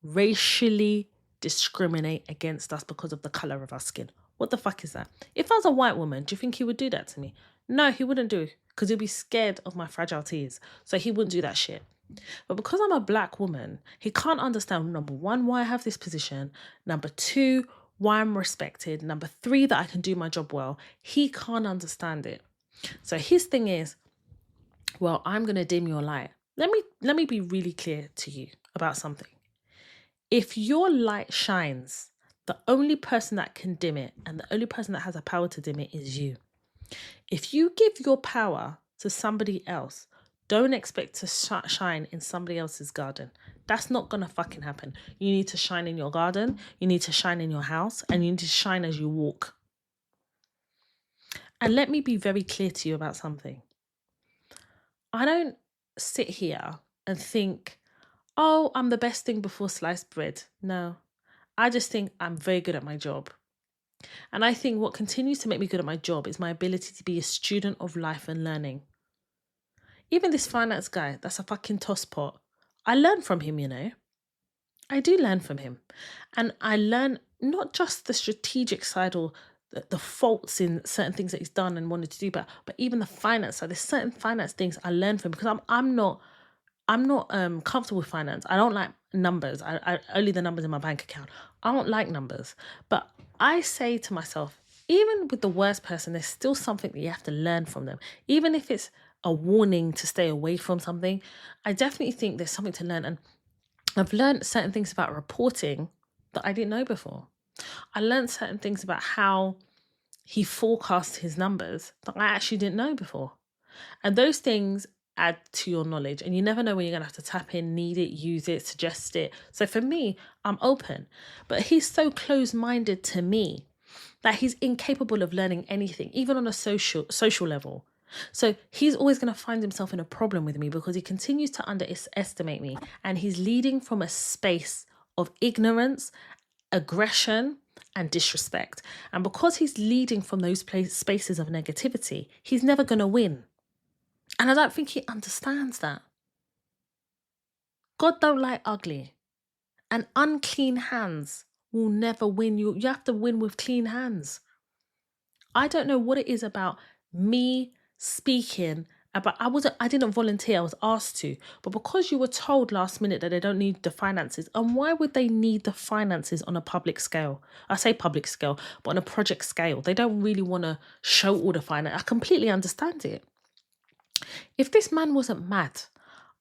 racially discriminate against us because of the colour of our skin? What the fuck is that? If I was a white woman, do you think he would do that to me? No, he wouldn't do, because he'd be scared of my fragile tears. So he wouldn't do that shit. But because I'm a black woman, he can't understand, number one, why I have this position. Number two, why I'm respected. Number three, that I can do my job well. He can't understand it. So his thing is, well, I'm going to dim your light. Let me be really clear to you about something. If your light shines, the only person that can dim it and the only person that has the power to dim it is you. If you give your power to somebody else, don't expect to shine in somebody else's garden. That's not going to fucking happen. You need to shine in your garden, you need to shine in your house, and you need to shine as you walk. And let me be very clear to you about something. I don't sit here and think, oh, I'm the best thing before sliced bread. No, I just think I'm very good at my job. And I think what continues to make me good at my job is my ability to be a student of life and learning. Even this finance guy, that's a fucking tosspot. I learn from him, you know. I do learn from him. And I learn not just the strategic side or the faults in certain things that he's done and wanted to do, but even the finance side. There's certain finance things I learn from him because I'm not comfortable with finance. I don't like numbers. I only the numbers in my bank account. I don't like numbers. But I say to myself, even with the worst person, there's still something that you have to learn from them. Even if it's a warning to stay away from something, I definitely think there's something to learn. And I've learned certain things about reporting that I didn't know before. I learned certain things about how he forecasts his numbers that I actually didn't know before. And those things add to your knowledge, and you never know when you're going to have to tap in, need it, use it, suggest it. So for me, I'm open. But he's so close-minded to me that he's incapable of learning anything, even on a social level. So he's always going to find himself in a problem with me because he continues to underestimate me, and he's leading from a space of ignorance, aggression, and disrespect. And because he's leading from those spaces of negativity, he's never going to win. And I don't think he understands that. God don't like ugly. And unclean hands will never win. You have to win with clean hands. I don't know what it is about me speaking about, I didn't volunteer, I was asked to. But because you were told last minute that they don't need the finances, and why would they need the finances on a public scale? I say public scale, but on a project scale. They don't really want to show all the finance. I completely understand it. If this man wasn't mad,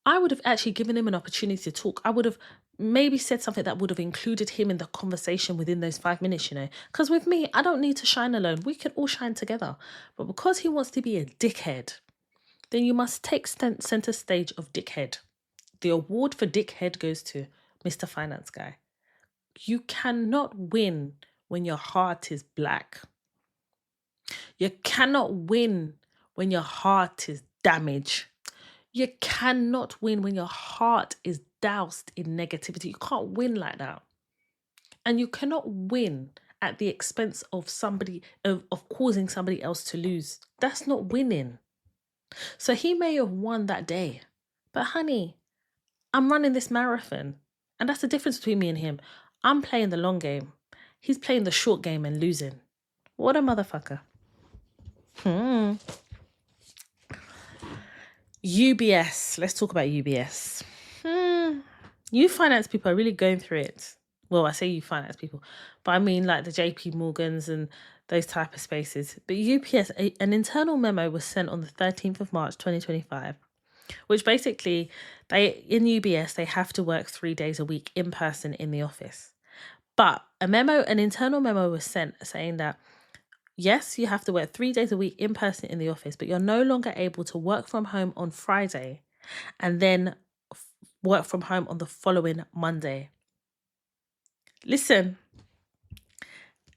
I would have actually given him an opportunity to talk. I would have maybe said something that would have included him in the conversation within those 5 minutes, Because with me, I don't need to shine alone. We can all shine together. But because he wants to be a dickhead, then you must take center stage of dickhead. The award for dickhead goes to Mr. Finance Guy. You cannot win when your heart is black. You cannot win when your heart is damaged. You cannot win when your heart is doused in negativity. You can't win like that. And you cannot win at the expense of of causing somebody else to lose. That's not winning. So he may have won that day. But honey, I'm running this marathon. And that's the difference between me and him. I'm playing the long game. He's playing the short game and losing. What a motherfucker. UBS. Let's talk about UBS. You finance people are really going through it. Well, I say you finance people, but I mean like the JP Morgans and those type of spaces. But UPS, an internal memo was sent on the 13th of March, 2025, which basically in UBS, they have to work 3 days a week in person in the office. But an internal memo was sent saying that, yes, you have to work 3 days a week in person in the office, but you're no longer able to work from home on Friday and then work from home on the following Monday. Listen,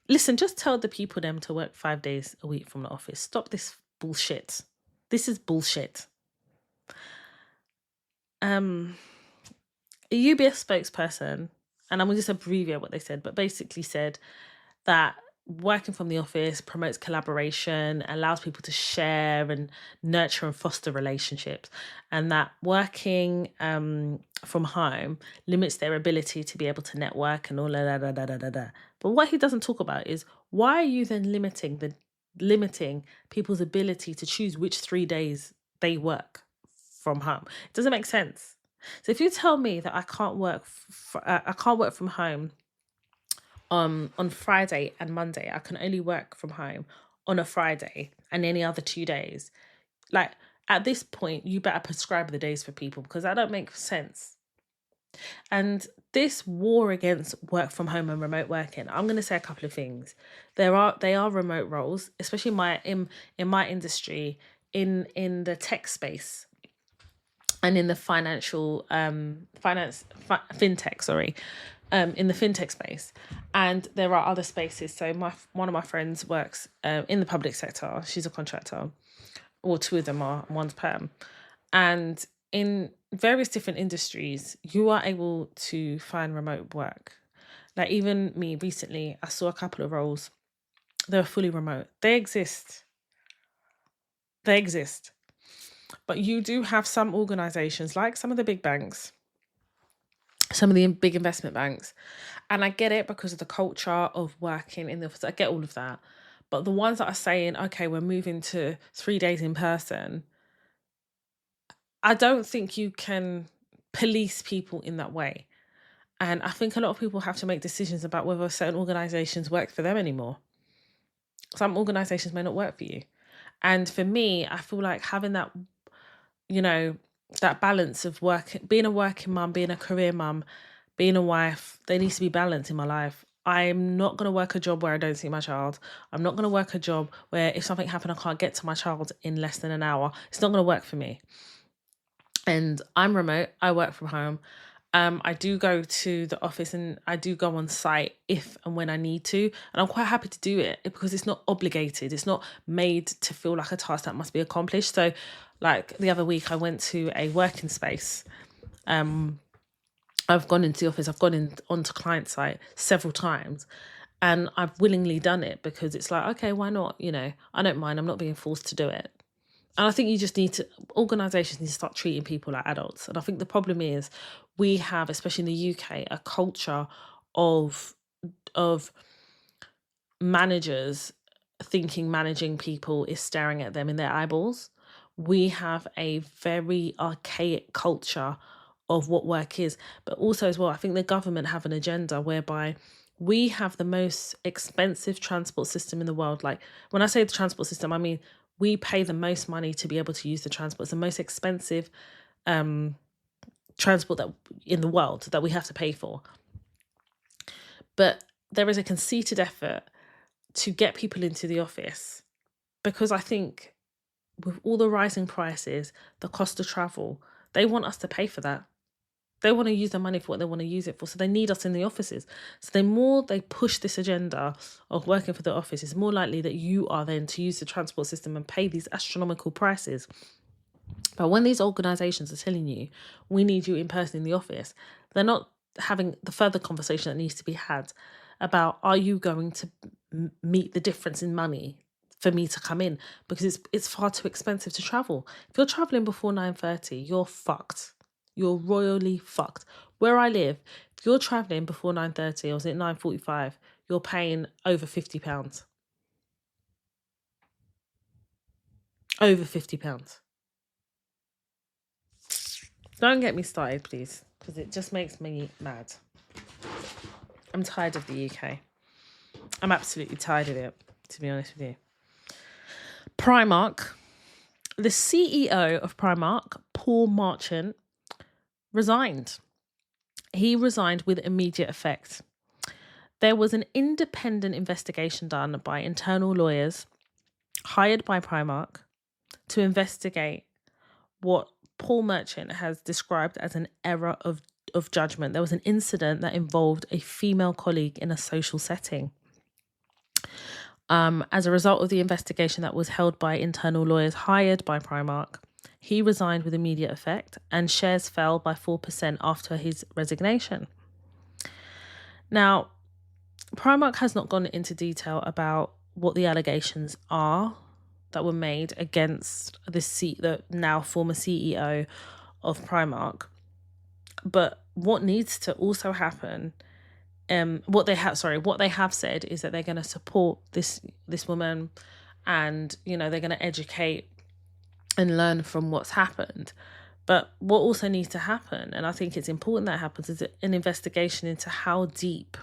just tell the people them to work 5 days a week from the office. Stop this bullshit. This is bullshit. A UBS spokesperson, and I'm going to just abbreviate what they said, but basically said that working from the office promotes collaboration, allows people to share and nurture and foster relationships, and that working from home limits their ability to be able to network and all that. But what he doesn't talk about is, why are you then limiting people's ability to choose which 3 days they work from home? It doesn't make sense. So if you tell me that I can't work from home on Friday and Monday, I can only work from home on a Friday and any other 2 days, like, at this point you better prescribe the days for people, because that don't make sense. And this war against work from home and remote working, I'm going to say a couple of things. They are remote roles, especially in my industry, in the tech space and in the fintech, in the fintech space. And there are other spaces. So one of my friends works in the public sector. She's a contractor, or two of them are, one's perm. And in various different industries, you are able to find remote work. Like even me recently, I saw a couple of roles. They're fully remote. They exist. But you do have some organizations, like some of the big banks, some of the big investment banks. And I get it because of the culture of working in the office. I get all of that. But the ones that are saying, okay, we're moving to 3 days in person, I don't think you can police people in that way. And I think a lot of people have to make decisions about whether certain organizations work for them anymore. Some organizations may not work for you. And for me, I feel like having that, that balance of work, being a working mum, being a career mum, being a wife, there needs to be balance in my life. I'm not going to work a job where I don't see my child. I'm not going to work a job where if something happened, I can't get to my child in less than an hour. It's not going to work for me. And I'm remote. I work from home. I do go to the office and I do go on site if and when I need to. And I'm quite happy to do it because it's not obligated. It's not made to feel like a task that must be accomplished. So like the other week, I went to a working space. I've gone into the office, I've gone onto client site several times, and I've willingly done it because it's like, okay, why not? You know, I don't mind. I'm not being forced to do it. And I think you just need to, organisations need to start treating people like adults. And I think the problem is we have, especially in the UK, a culture of managers thinking managing people is staring at them in their eyeballs. We have a very archaic culture of what work is. But also as well, I think the government have an agenda whereby we have the most expensive transport system in the world. Like when I say the transport system, I mean we pay the most money to be able to use the transport. It's the most expensive transport that in the world that we have to pay for. But there is a conceited effort to get people into the office because I think with all the rising prices, the cost of travel, they want us to pay for that. They want to use the money for what they want to use it for. So they need us in the offices. So the more they push this agenda of working for the office, it's more likely that you are then to use the transport system and pay these astronomical prices. But when these organisations are telling you, we need you in person in the office, they're not having the further conversation that needs to be had about, are you going to meet the difference in money for me to come in? Because it's far too expensive to travel. If you're travelling before 9:30, you're fucked. You're royally fucked. Where I live, if you're travelling before 9:30 or is it 9:45, you're paying over £50. Over £50. Don't get me started, please, because it just makes me mad. I'm tired of the UK. I'm absolutely tired of it, to be honest with you. Primark. The CEO of Primark, Paul Marchant, resigned. He resigned with immediate effect. There was an independent investigation done by internal lawyers hired by Primark to investigate what Paul Marchant has described as an error of judgment. There was an incident that involved a female colleague in a social setting. As a result of the investigation that was held by internal lawyers hired by Primark, he resigned with immediate effect and shares fell by 4% after his resignation. Now, Primark has not gone into detail about what the allegations are that were made against the now former CEO of Primark. But what needs to also happen, what they have said is that they're going to support this woman, and they're going to educate and learn from what's happened. But what also needs to happen, and I think it's important that happens, is an investigation into how deep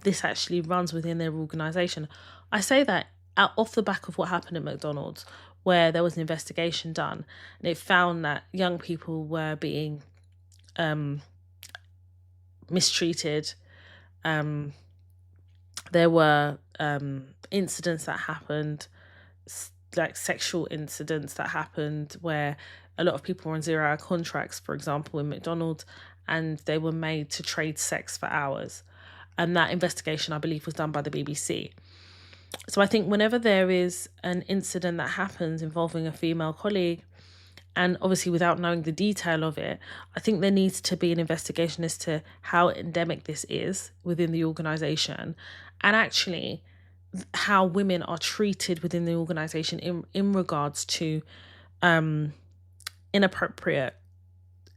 this actually runs within their organisation. I say that off the back of what happened at McDonald's, where there was an investigation done and it found that young people were being mistreated. There were incidents that happened, like sexual incidents that happened, where a lot of people were on 0-hour contracts, for example, in McDonald's, and they were made to trade sex for hours. And that investigation, I believe, was done by the BBC. So I think whenever there is an incident that happens involving a female colleague, and obviously without knowing the detail of it, I think there needs to be an investigation as to how endemic this is within the organisation, and actually how women are treated within the organisation in regards to inappropriate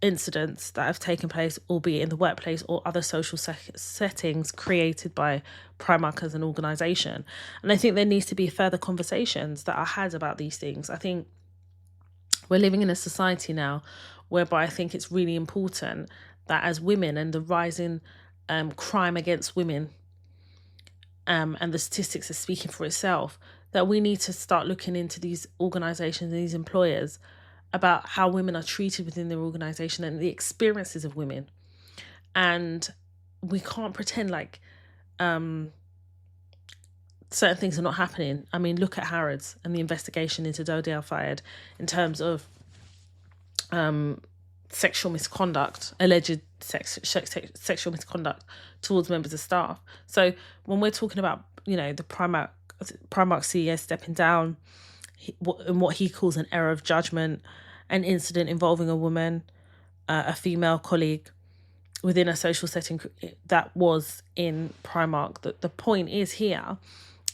incidents that have taken place, albeit in the workplace or other social settings created by Primark as an organisation. And I think there needs to be further conversations that are had about these things. I think we're living in a society now whereby I think it's really important that as women, and the rising crime against women, and the statistics are speaking for itself, that we need to start looking into these organisations and these employers about how women are treated within their organization and the experiences of women. And we can't pretend like certain things are not happening. I mean, look at Harrods and the investigation into Dodi Al-Fayed in terms of sexual misconduct, alleged sexual misconduct towards members of staff. So when we're talking about, you know, the Primark CEO stepping down, and what he calls an error of judgment, an incident involving a woman, a female colleague within a social setting that was in Primark. The point is here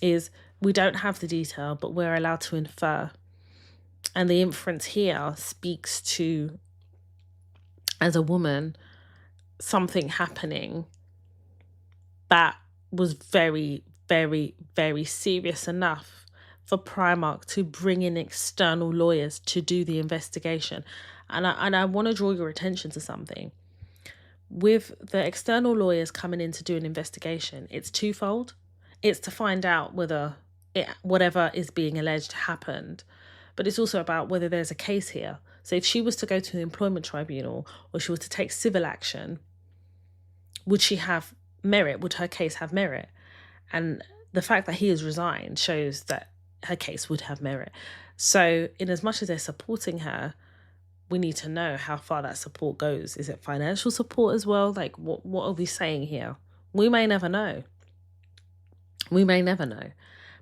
is we don't have the detail, but we're allowed to infer. And the inference here speaks to, as a woman, something happening that was very, very, very serious enough for Primark to bring in external lawyers to do the investigation. And I want to draw your attention to something. With the external lawyers coming in to do an investigation, it's twofold. It's to find out whether whatever is being alleged happened, but it's also about whether there's a case here. So if she was to go to the employment tribunal or she was to take civil action, would she have merit? Would her case have merit? And the fact that he has resigned shows that her case would have merit. So in as much as they're supporting her, we need to know how far that support goes. Is it financial support as well? Like, what are we saying here? We may never know. We may never know.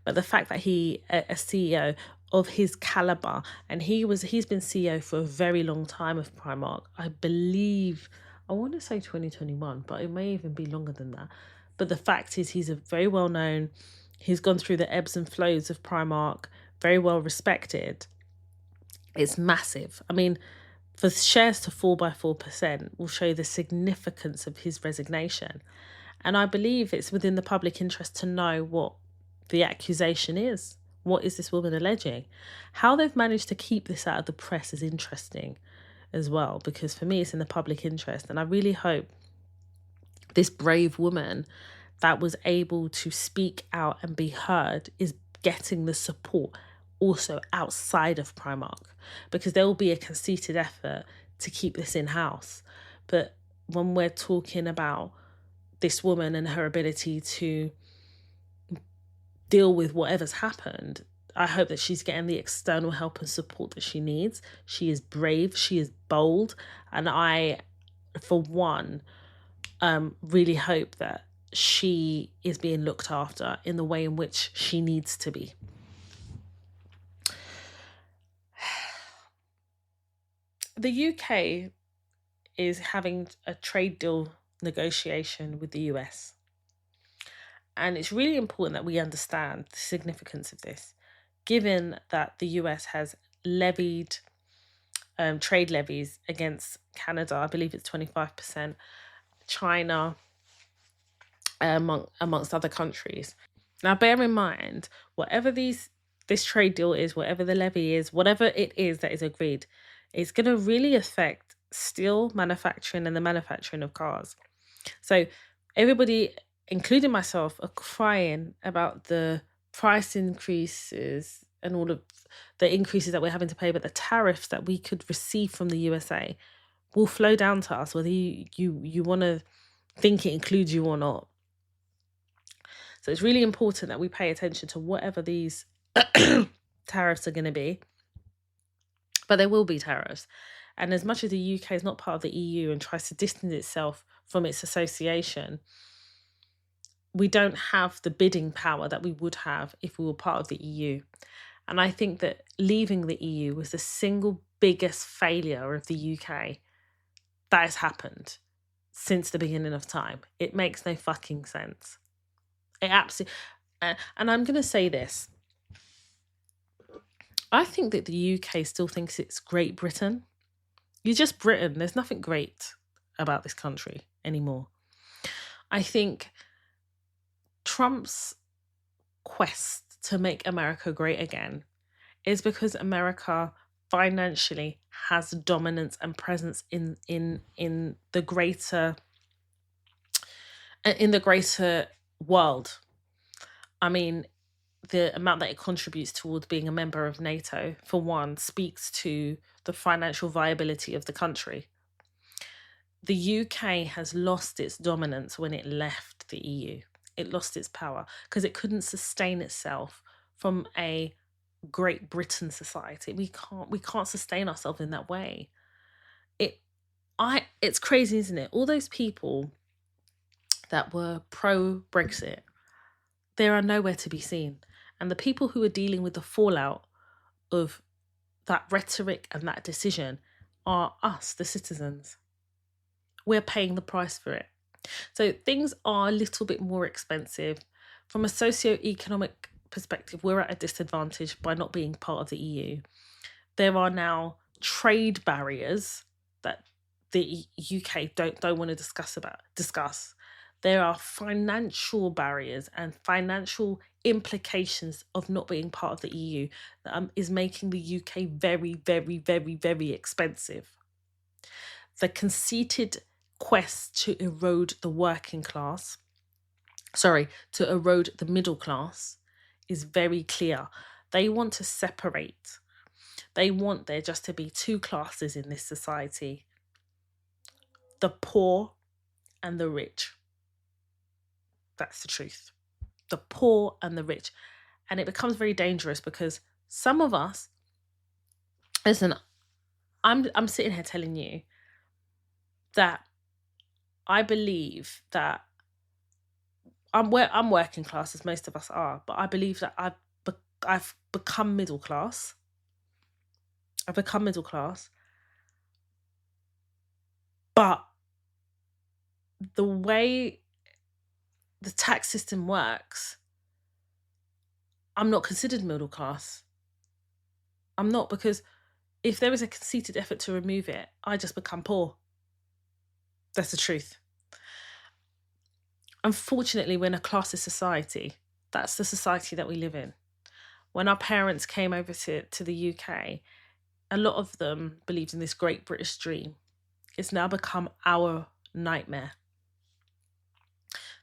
But the fact that a CEO of his caliber, and he's been CEO for a very long time of Primark, I believe, I want to say 2021, but it may even be longer than that. But the fact is, he's a very well known, he's gone through the ebbs and flows of Primark, very well respected. It's massive. I mean, for shares to fall by 4% will show the significance of his resignation. And I believe it's within the public interest to know what the accusation is. What is this woman alleging? How they've managed to keep this out of the press is interesting as well, because for me, it's in the public interest. And I really hope this brave woman that was able to speak out and be heard is getting the support also outside of Primark, because there will be a conceited effort to keep this in-house. But when we're talking about this woman and her ability to deal with whatever's happened, I hope that she's getting the external help and support that she needs. She is brave, she is bold, and I, for one, really hope that she is being looked after in the way in which she needs to be. The UK is having a trade deal negotiation with the US. And it's really important that we understand the significance of this, given that the US has levied trade levies against Canada. I believe it's 25%, China, amongst other countries. Now, bear in mind, whatever this trade deal is, whatever the levy is, whatever it is that is agreed, it's going to really affect steel manufacturing and the manufacturing of cars. So everybody, including myself, are crying about the price increases and all of the increases that we're having to pay, but the tariffs that we could receive from the USA will flow down to us, whether you want to think it includes you or not. So it's really important that we pay attention to whatever these tariffs are going to be. But there will be tariffs. And as much as the UK is not part of the EU and tries to distance itself from its association, we don't have the bidding power that we would have if we were part of the EU. And I think that leaving the EU was the single biggest failure of the UK that has happened since the beginning of time. It makes no fucking sense. It absolutely... and I'm going to say this. I think that the UK still thinks it's Great Britain. You're just Britain. There's nothing great about this country anymore. I think Trump's quest to make America great again is because America financially has dominance and presence in the greater world. I mean, the amount that it contributes towards being a member of NATO, for one, speaks to the financial viability of the country. The UK has lost its dominance when it left the EU. It lost its power because it couldn't sustain itself from a Great Britain society. We can't sustain ourselves in that way. It's crazy, isn't it? All those people that were pro Brexit, they are nowhere to be seen. And the people who are dealing with the fallout of that rhetoric and that decision are us, the citizens. We're paying the price for it. So things are a little bit more expensive. From a socio-economic perspective, we're at a disadvantage by not being part of the EU. There are now trade barriers that the UK don't want to discuss. There are financial barriers and financial implications of not being part of the EU that is making the UK very, very, very, very expensive. The conceited quest to erode the middle class is very clear. They want to separate. They want there just to be two classes in this society: the poor and the rich. That's the truth. The poor and the rich. And it becomes very dangerous because some of us, listen, I'm sitting here telling you that I believe that I'm working class, as most of us are, but I believe that I've become middle class. I've become middle class. But the way the tax system works, I'm not considered middle class. I'm not, because if there is a conceited effort to remove it, I just become poor. That's the truth. Unfortunately, we're in a classist society. That's the society that we live in. When our parents came over to the UK, a lot of them believed in this great British dream. It's now become our nightmare.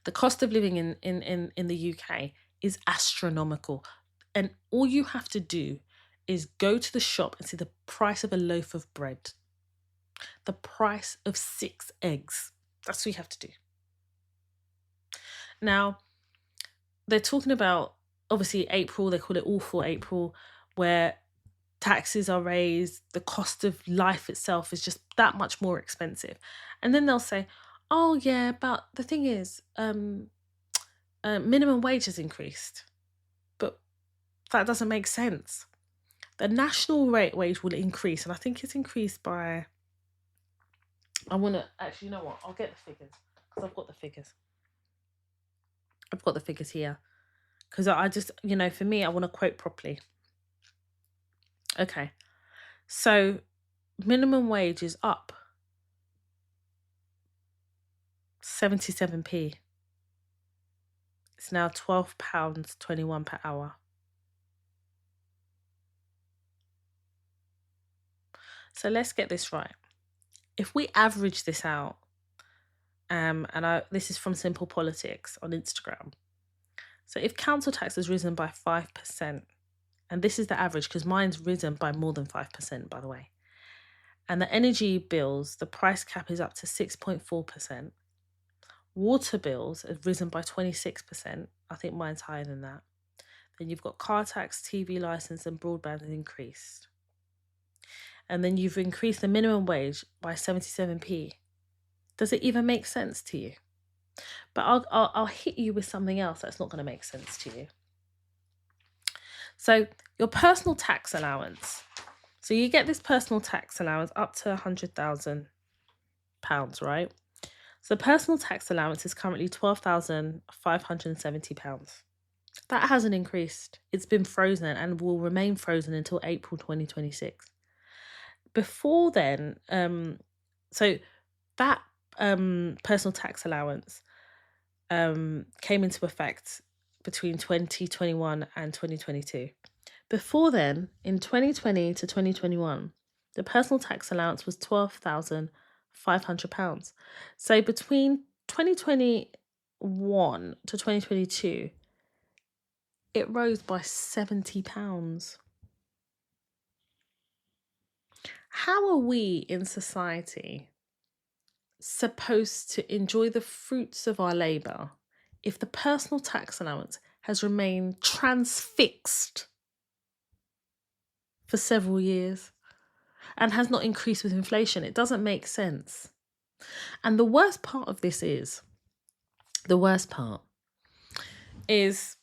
The cost of living in the UK is astronomical. And all you have to do is go to the shop and see the price of a loaf of bread. The price of 6 eggs. That's what you have to do. Now, they're talking about, obviously, April, they call it Awful April, where taxes are raised, the cost of life itself is just that much more expensive. And then they'll say, oh yeah, but the thing is, minimum wage has increased. But that doesn't make sense. The national rate wage will increase, and I think it's increased by, actually, you know what, I'll get the figures, because I've got the figures. I've got the figures here, because I just, for me, I want to quote properly. Okay, so minimum wage is up 77p. It's now £12.21 per hour. So let's get this right. If we average this out, this is from Simple Politics on Instagram. So if council tax has risen by 5%, and this is the average because mine's risen by more than 5%, by the way, and the energy bills, the price cap is up to 6.4%. Water bills have risen by 26%. I think mine's higher than that. Then you've got car tax, TV license, and broadband has increased. And then you've increased the minimum wage by 77p. Does it even make sense to you? But I'll hit you with something else that's not going to make sense to you. So your personal tax allowance. So you get this personal tax allowance up to £100,000, right? So personal tax allowance is currently £12,570. That hasn't increased. It's been frozen and will remain frozen until April 2026. Before then, so that personal tax allowance came into effect between 2021 and 2022. Before then, in 2020 to 2021, the personal tax allowance was £12,500. So between 2021 to 2022, it rose by £70. How are we in society supposed to enjoy the fruits of our labour if the personal tax allowance has remained transfixed for several years and has not increased with inflation? It doesn't make sense. And the worst part is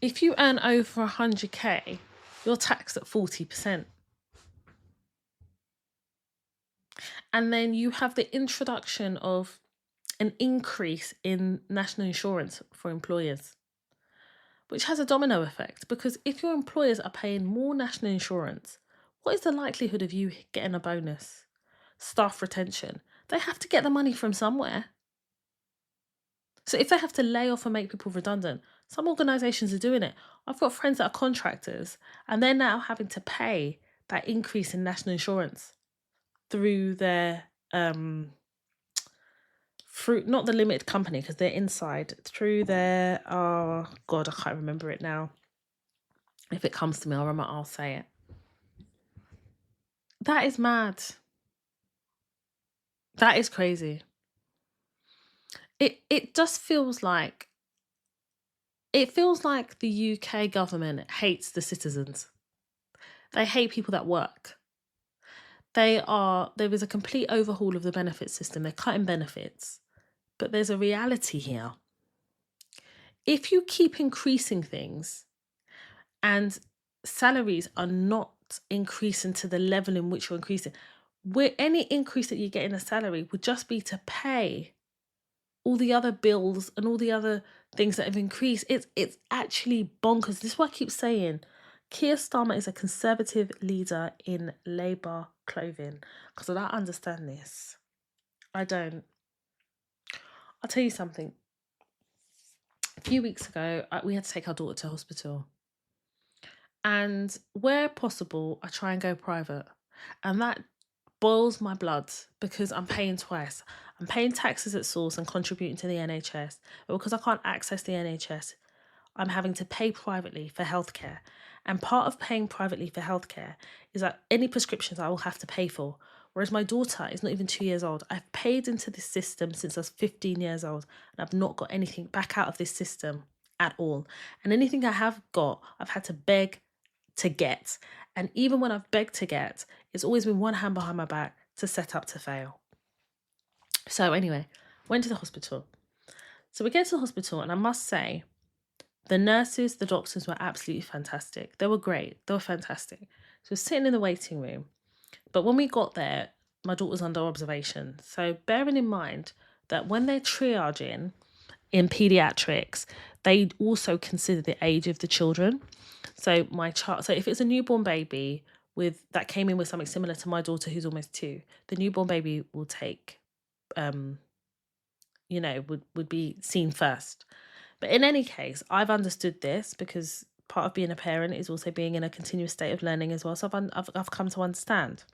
if you earn over 100k, you're taxed at 40%. And then you have the introduction of an increase in national insurance for employers, which has a domino effect, because if your employers are paying more national insurance, what is the likelihood of you getting a bonus? Staff retention. They have to get the money from somewhere. So if they have to lay off and make people redundant, some organisations are doing it. I've got friends that are contractors and they're now having to pay that increase in national insurance through their not the limited company, because they're inside, through their I can't remember it now. If it comes to me, I'll say it. That is mad. That is crazy. It just feels like the UK government hates the citizens. They hate people that work. There is a complete overhaul of the benefit system. They're cutting benefits. But there's a reality here. If you keep increasing things and salaries are not increasing to the level in which you're increasing, where any increase that you get in a salary would just be to pay all the other bills and all the other things that have increased. It's actually bonkers. This is what I keep saying. Keir Starmer is a conservative leader in Labour clothing, because I don't understand this. I don't. I'll tell you something. A few weeks ago, we had to take our daughter to hospital. And where possible, I try and go private. And that boils my blood, because I'm paying twice. I'm paying taxes at source and contributing to the NHS. But because I can't access the NHS, I'm having to pay privately for healthcare. And part of paying privately for healthcare is that any prescriptions I will have to pay for. Whereas my daughter is not even 2 years old. I've paid into this system since I was 15 years old, and I've not got anything back out of this system at all. And anything I have got, I've had to beg to get. And even when I've begged to get, it's always been one hand behind my back to set up to fail. So anyway, went to the hospital. So we get to the hospital, and I must say, the nurses, the doctors were absolutely fantastic. They were great. They were fantastic. So we're sitting in the waiting room. But when we got there, my daughter's under observation. So bearing in mind that when they're triaging in paediatrics, they also consider the age of the children. So if it's a newborn baby that came in with something similar to my daughter, who's almost 2, the newborn baby will take, would be seen first. But in any case, I've understood this, because part of being a parent is also being in a continuous state of learning as well. So I've come to understand.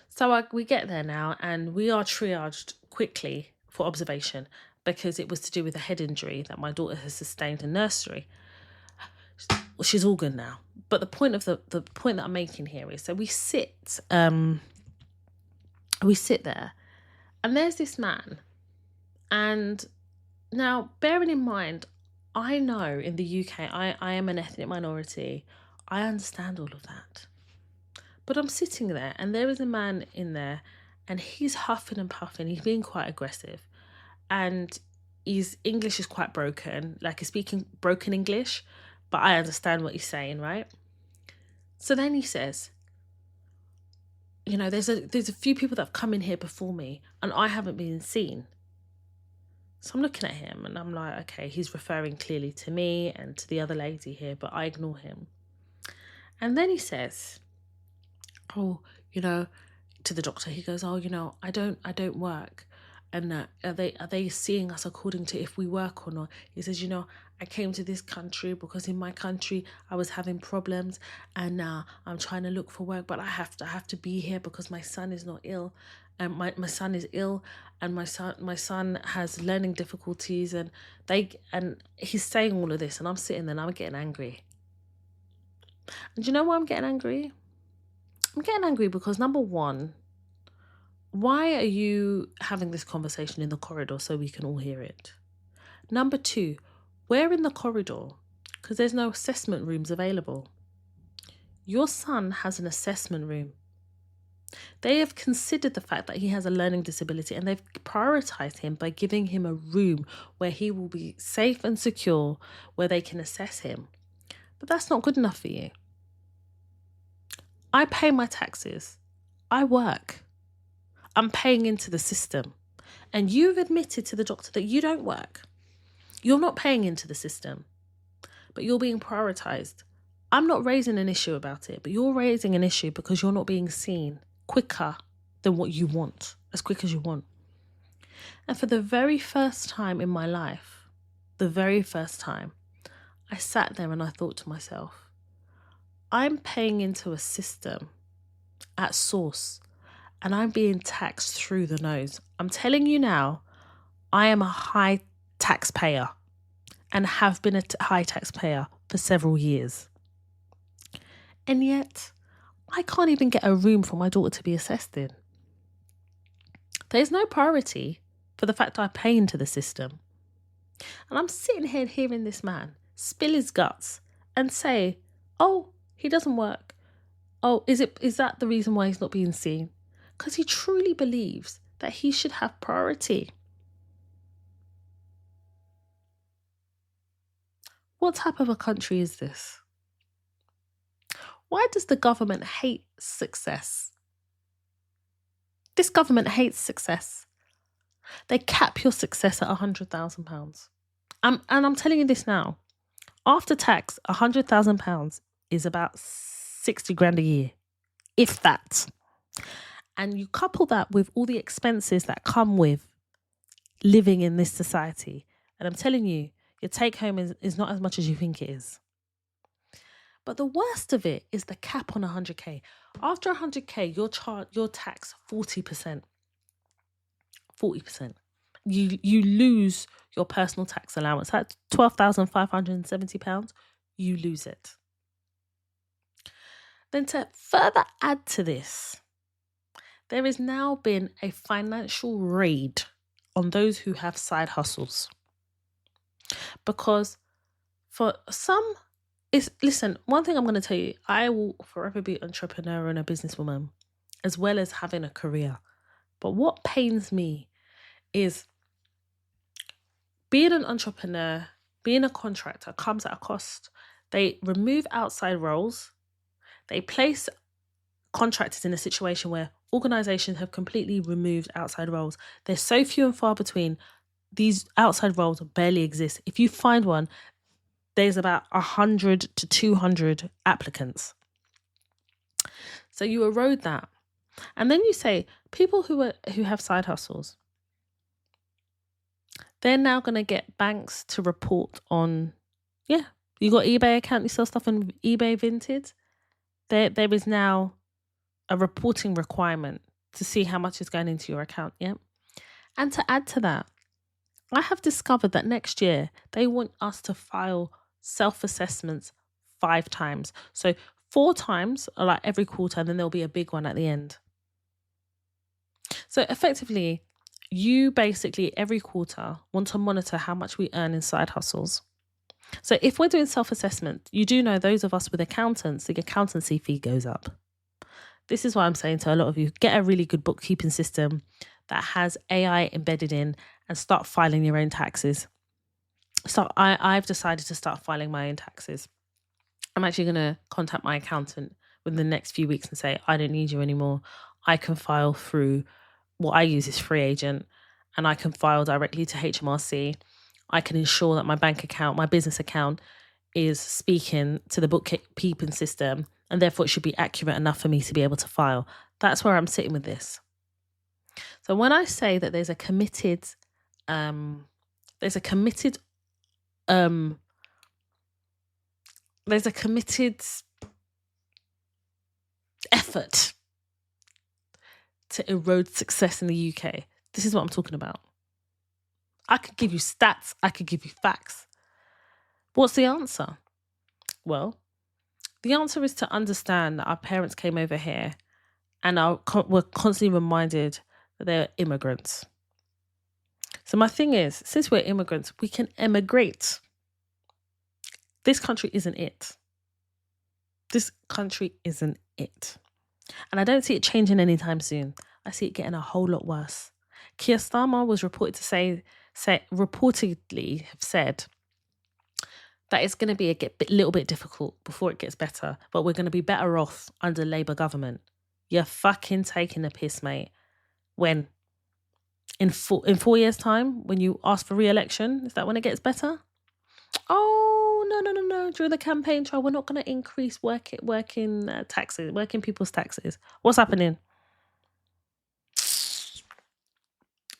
So we get there now, and we are triaged quickly for observation, because it was to do with a head injury that my daughter has sustained in nursery. She's all good now. But the point that I'm making here is, so we sit there, and there's this man, and now bearing in mind, I know in the UK, I am an ethnic minority. I understand all of that. But I'm sitting there, and there is a man in there, and he's huffing and puffing. He's being quite aggressive, and his English is quite broken. Like, he's speaking broken English, but I understand what he's saying, right? So then he says, there's a few people that have come in here before me, and I haven't been seen. So I'm looking at him, and I'm like, okay, he's referring clearly to me and to the other lady here, but I ignore him. And then he says, to the doctor, he goes, I don't work. And are they seeing us according to if we work or not? He says, I came to this country because in my country I was having problems, and now I'm trying to look for work, but I have to be here because my son is not ill, and my son is ill, and my son has learning difficulties, and he's saying all of this, and I'm sitting there and I'm getting angry. And do you know why I'm getting angry? I'm getting angry because, number one, why are you having this conversation in the corridor so we can all hear it? Number two, where in the corridor? Because there's no assessment rooms available. Your son has an assessment room. They have considered the fact that he has a learning disability, and they've prioritized him by giving him a room where he will be safe and secure, where they can assess him. But that's not good enough for you. I pay my taxes. I work. I'm paying into the system. And you've admitted to the doctor that you don't work. You're not paying into the system, but you're being prioritized. I'm not raising an issue about it, but you're raising an issue because you're not being seen quicker than what you want, as quick as you want. And for the very first time in my life, I sat there and I thought to myself, I'm paying into a system at source, and I'm being taxed through the nose. I'm telling you now, I am a high taxpayer and have been a high taxpayer for several years. And yet, I can't even get a room for my daughter to be assessed in. There's no priority for the fact that I pay into the system. And I'm sitting here hearing this man spill his guts and say, oh, he doesn't work. Oh, is that the reason why he's not being seen? Because he truly believes that he should have priority. What type of a country is this? Why does the government hate success? This government hates success. They cap your success at £100,000. And I'm telling you this now. After tax, £100,000 is about 60 grand a year, if that. And you couple that with all the expenses that come with living in this society. And I'm telling you, your take home is not as much as you think it is. But the worst of it is the cap on 100k. After 100k, you're taxed 40%. 40%. You lose your personal tax allowance. That's £12,570. You lose it. Then to further add to this, there has now been a financial raid on those who have side hustles. Because for some, listen, one thing I'm going to tell you, I will forever be an entrepreneur and a businesswoman, as well as having a career. But what pains me is being an entrepreneur, being a contractor comes at a cost. They remove outside roles. They place contractors in a situation where organisations have completely removed outside roles. They're so few and far between. These outside roles barely exist. If you find one, there's about 100 to 200 applicants. So you erode that. And then you say people who have side hustles, they're now going to get banks to report on, you got eBay account, you sell stuff on eBay Vinted. There is now a reporting requirement to see how much is going into your account, And to add to that, I have discovered that next year they want us to file self-assessments 5 times. So 4 times, like every quarter, and then there'll be a big one at the end. So effectively, you basically every quarter want to monitor how much we earn in side hustles. So if we're doing self-assessment, you do know those of us with accountants, the accountancy fee goes up. This is why I'm saying to a lot of you, get a really good bookkeeping system that has AI embedded in and start filing your own taxes. So I've decided to start filing my own taxes. I'm actually going to contact my accountant within the next few weeks and say, I don't need you anymore. I can file through what I use is Free Agent, and I can file directly to HMRC. I can ensure that my bank account, my business account, is speaking to the bookkeeping system, and therefore it should be accurate enough for me to be able to file. That's where I'm sitting with this. So when I say that there's a committed there's a committed effort to erode success in the UK. This is what I'm talking about. I could give you stats. I could give you facts. What's the answer? Well, the answer is to understand that our parents came over here and we're constantly reminded that they're immigrants. So my thing is, since we're immigrants, we can emigrate. This country isn't it. This country isn't it. And I don't see it changing anytime soon. I see it getting a whole lot worse. Keir Starmer was reported to reportedly have said that it's going to be a little bit difficult before it gets better, but we're going to be better off under Labour government. You're fucking taking a piss, mate. When? In 4 years' time, when you ask for re-election, is that when it gets better? Oh, no. During the campaign trial, we're not going to increase working people's taxes. What's happening?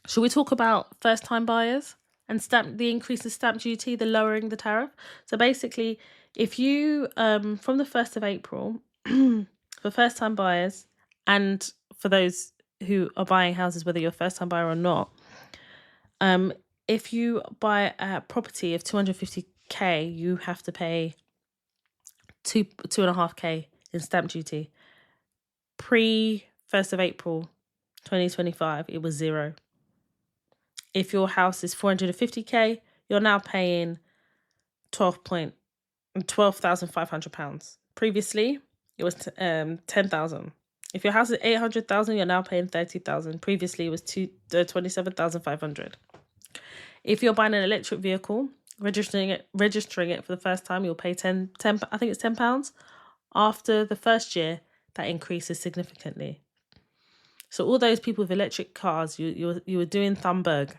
Should we talk about first-time buyers and the increase of stamp duty, the lowering the tariff? So basically, if you, from the 1st of April, for first-time buyers and for those who are buying houses, whether you're a first-time buyer or not, if you buy a property of 250k, you have to pay 2.5k in stamp duty. Pre 1st of April 2025, it was 0. If your house is 450k, you're now paying £12,500. Previously, it was 10,000. If your house is 800,000, you're now paying 30,000. Previously, it was 27,500. If you're buying an electric vehicle, registering it for the first time, you'll pay 10. I think it's £10. After the first year, that increases significantly. So all those people with electric cars, you were doing Thunberg.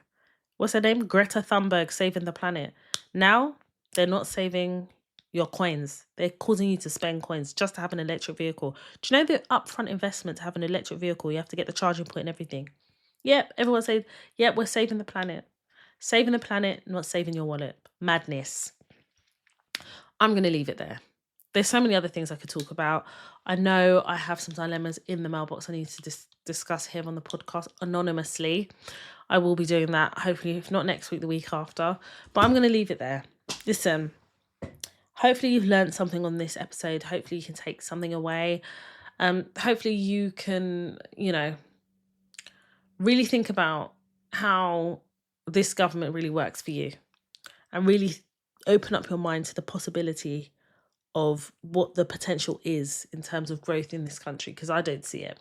What's her name? Greta Thunberg, saving the planet. Now they're not saving your coins. They're causing you to spend coins just to have an electric vehicle. Do you know the upfront investment to have an electric vehicle? You have to get the charging point and everything. Yep, everyone says, yep, we're saving the planet. Saving the planet, not saving your wallet. Madness. I'm going to leave it there. There's so many other things I could talk about. I know I have some dilemmas in the mailbox I need to discuss here on the podcast anonymously. I will be doing that, hopefully, if not next week, the week after. But I'm going to leave it there. Listen, hopefully you've learned something on this episode. Hopefully you can take something away. Hopefully you can, really think about how this government really works for you and really open up your mind to the possibility of what the potential is in terms of growth in this country, because I don't see it.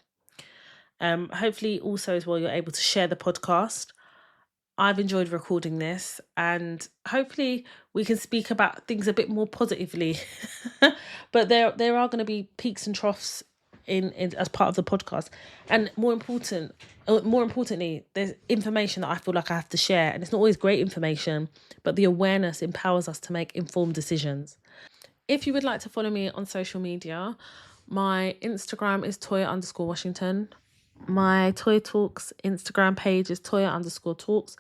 Hopefully also as well you're able to share the podcast. I've enjoyed recording this and hopefully we can speak about things a bit more positively. But there are going to be peaks and troughs in as part of the podcast, and more importantly, there's information that I feel like I have to share, and it's not always great information, but the awareness empowers us to make informed decisions. If you would like to follow me on social media, my Instagram is Toya_Washington. My Toya Talks Instagram page is Toya_Talks.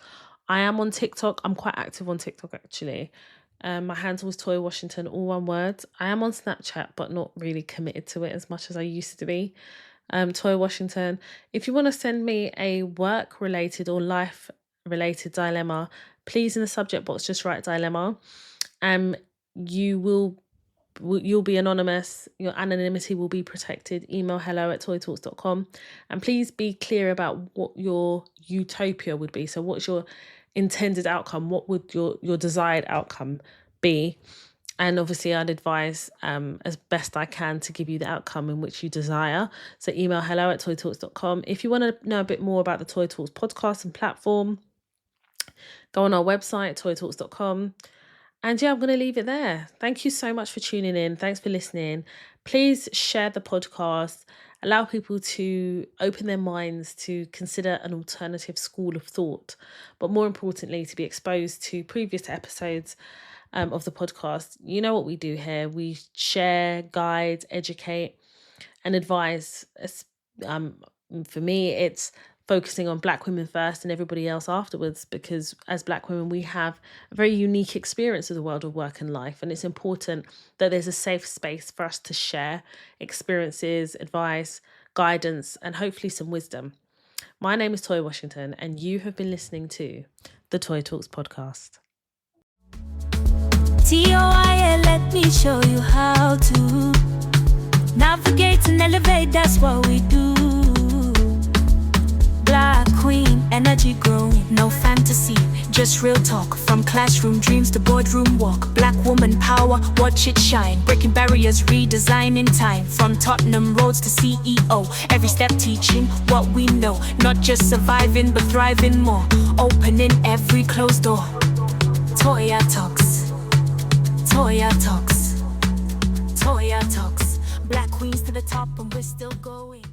I am on TikTok. I'm quite active on TikTok actually. My handle is Toya Washington, all one word. I am on Snapchat, but not really committed to it as much as I used to be. Toya Washington. If you want to send me a work-related or life-related dilemma, please in the subject box just write dilemma. You'll be anonymous. Your anonymity will be protected. Email hello@toytalks.com. And please be clear about what your utopia would be. So what's your intended outcome? What would your desired outcome be? And obviously I'd advise as best I can to give you the outcome in which you desire. So email hello@toytalks.com. If you want to know a bit more about the Toy Talks podcast and platform, go on our website, toytalks.com. And yeah, I'm going to leave it there. Thank you so much for tuning in. Thanks for listening. Please share the podcast. Allow people to open their minds to consider an alternative school of thought. But more importantly, to be exposed to previous episodes of the podcast. You know what we do here. We share, guide, educate and advise. For me, it's focusing on Black women first and everybody else afterwards, because as Black women, we have a very unique experience of the world of work and life. And it's important that there's a safe space for us to share experiences, advice, guidance, and hopefully some wisdom. My name is Toy Washington, and you have been listening to the Toy Talks podcast. TOI, let me show you how to navigate and elevate, that's what we do. Black queen, energy growing, no fantasy, just real talk. From classroom dreams to boardroom walk. Black woman power, watch it shine. Breaking barriers, redesigning time. From Tottenham roads to CEO, every step teaching what we know. Not just surviving, but thriving more. Opening every closed door. Toya Talks. Toya Talks. Toya Talks. Black queens to the top and we're still going.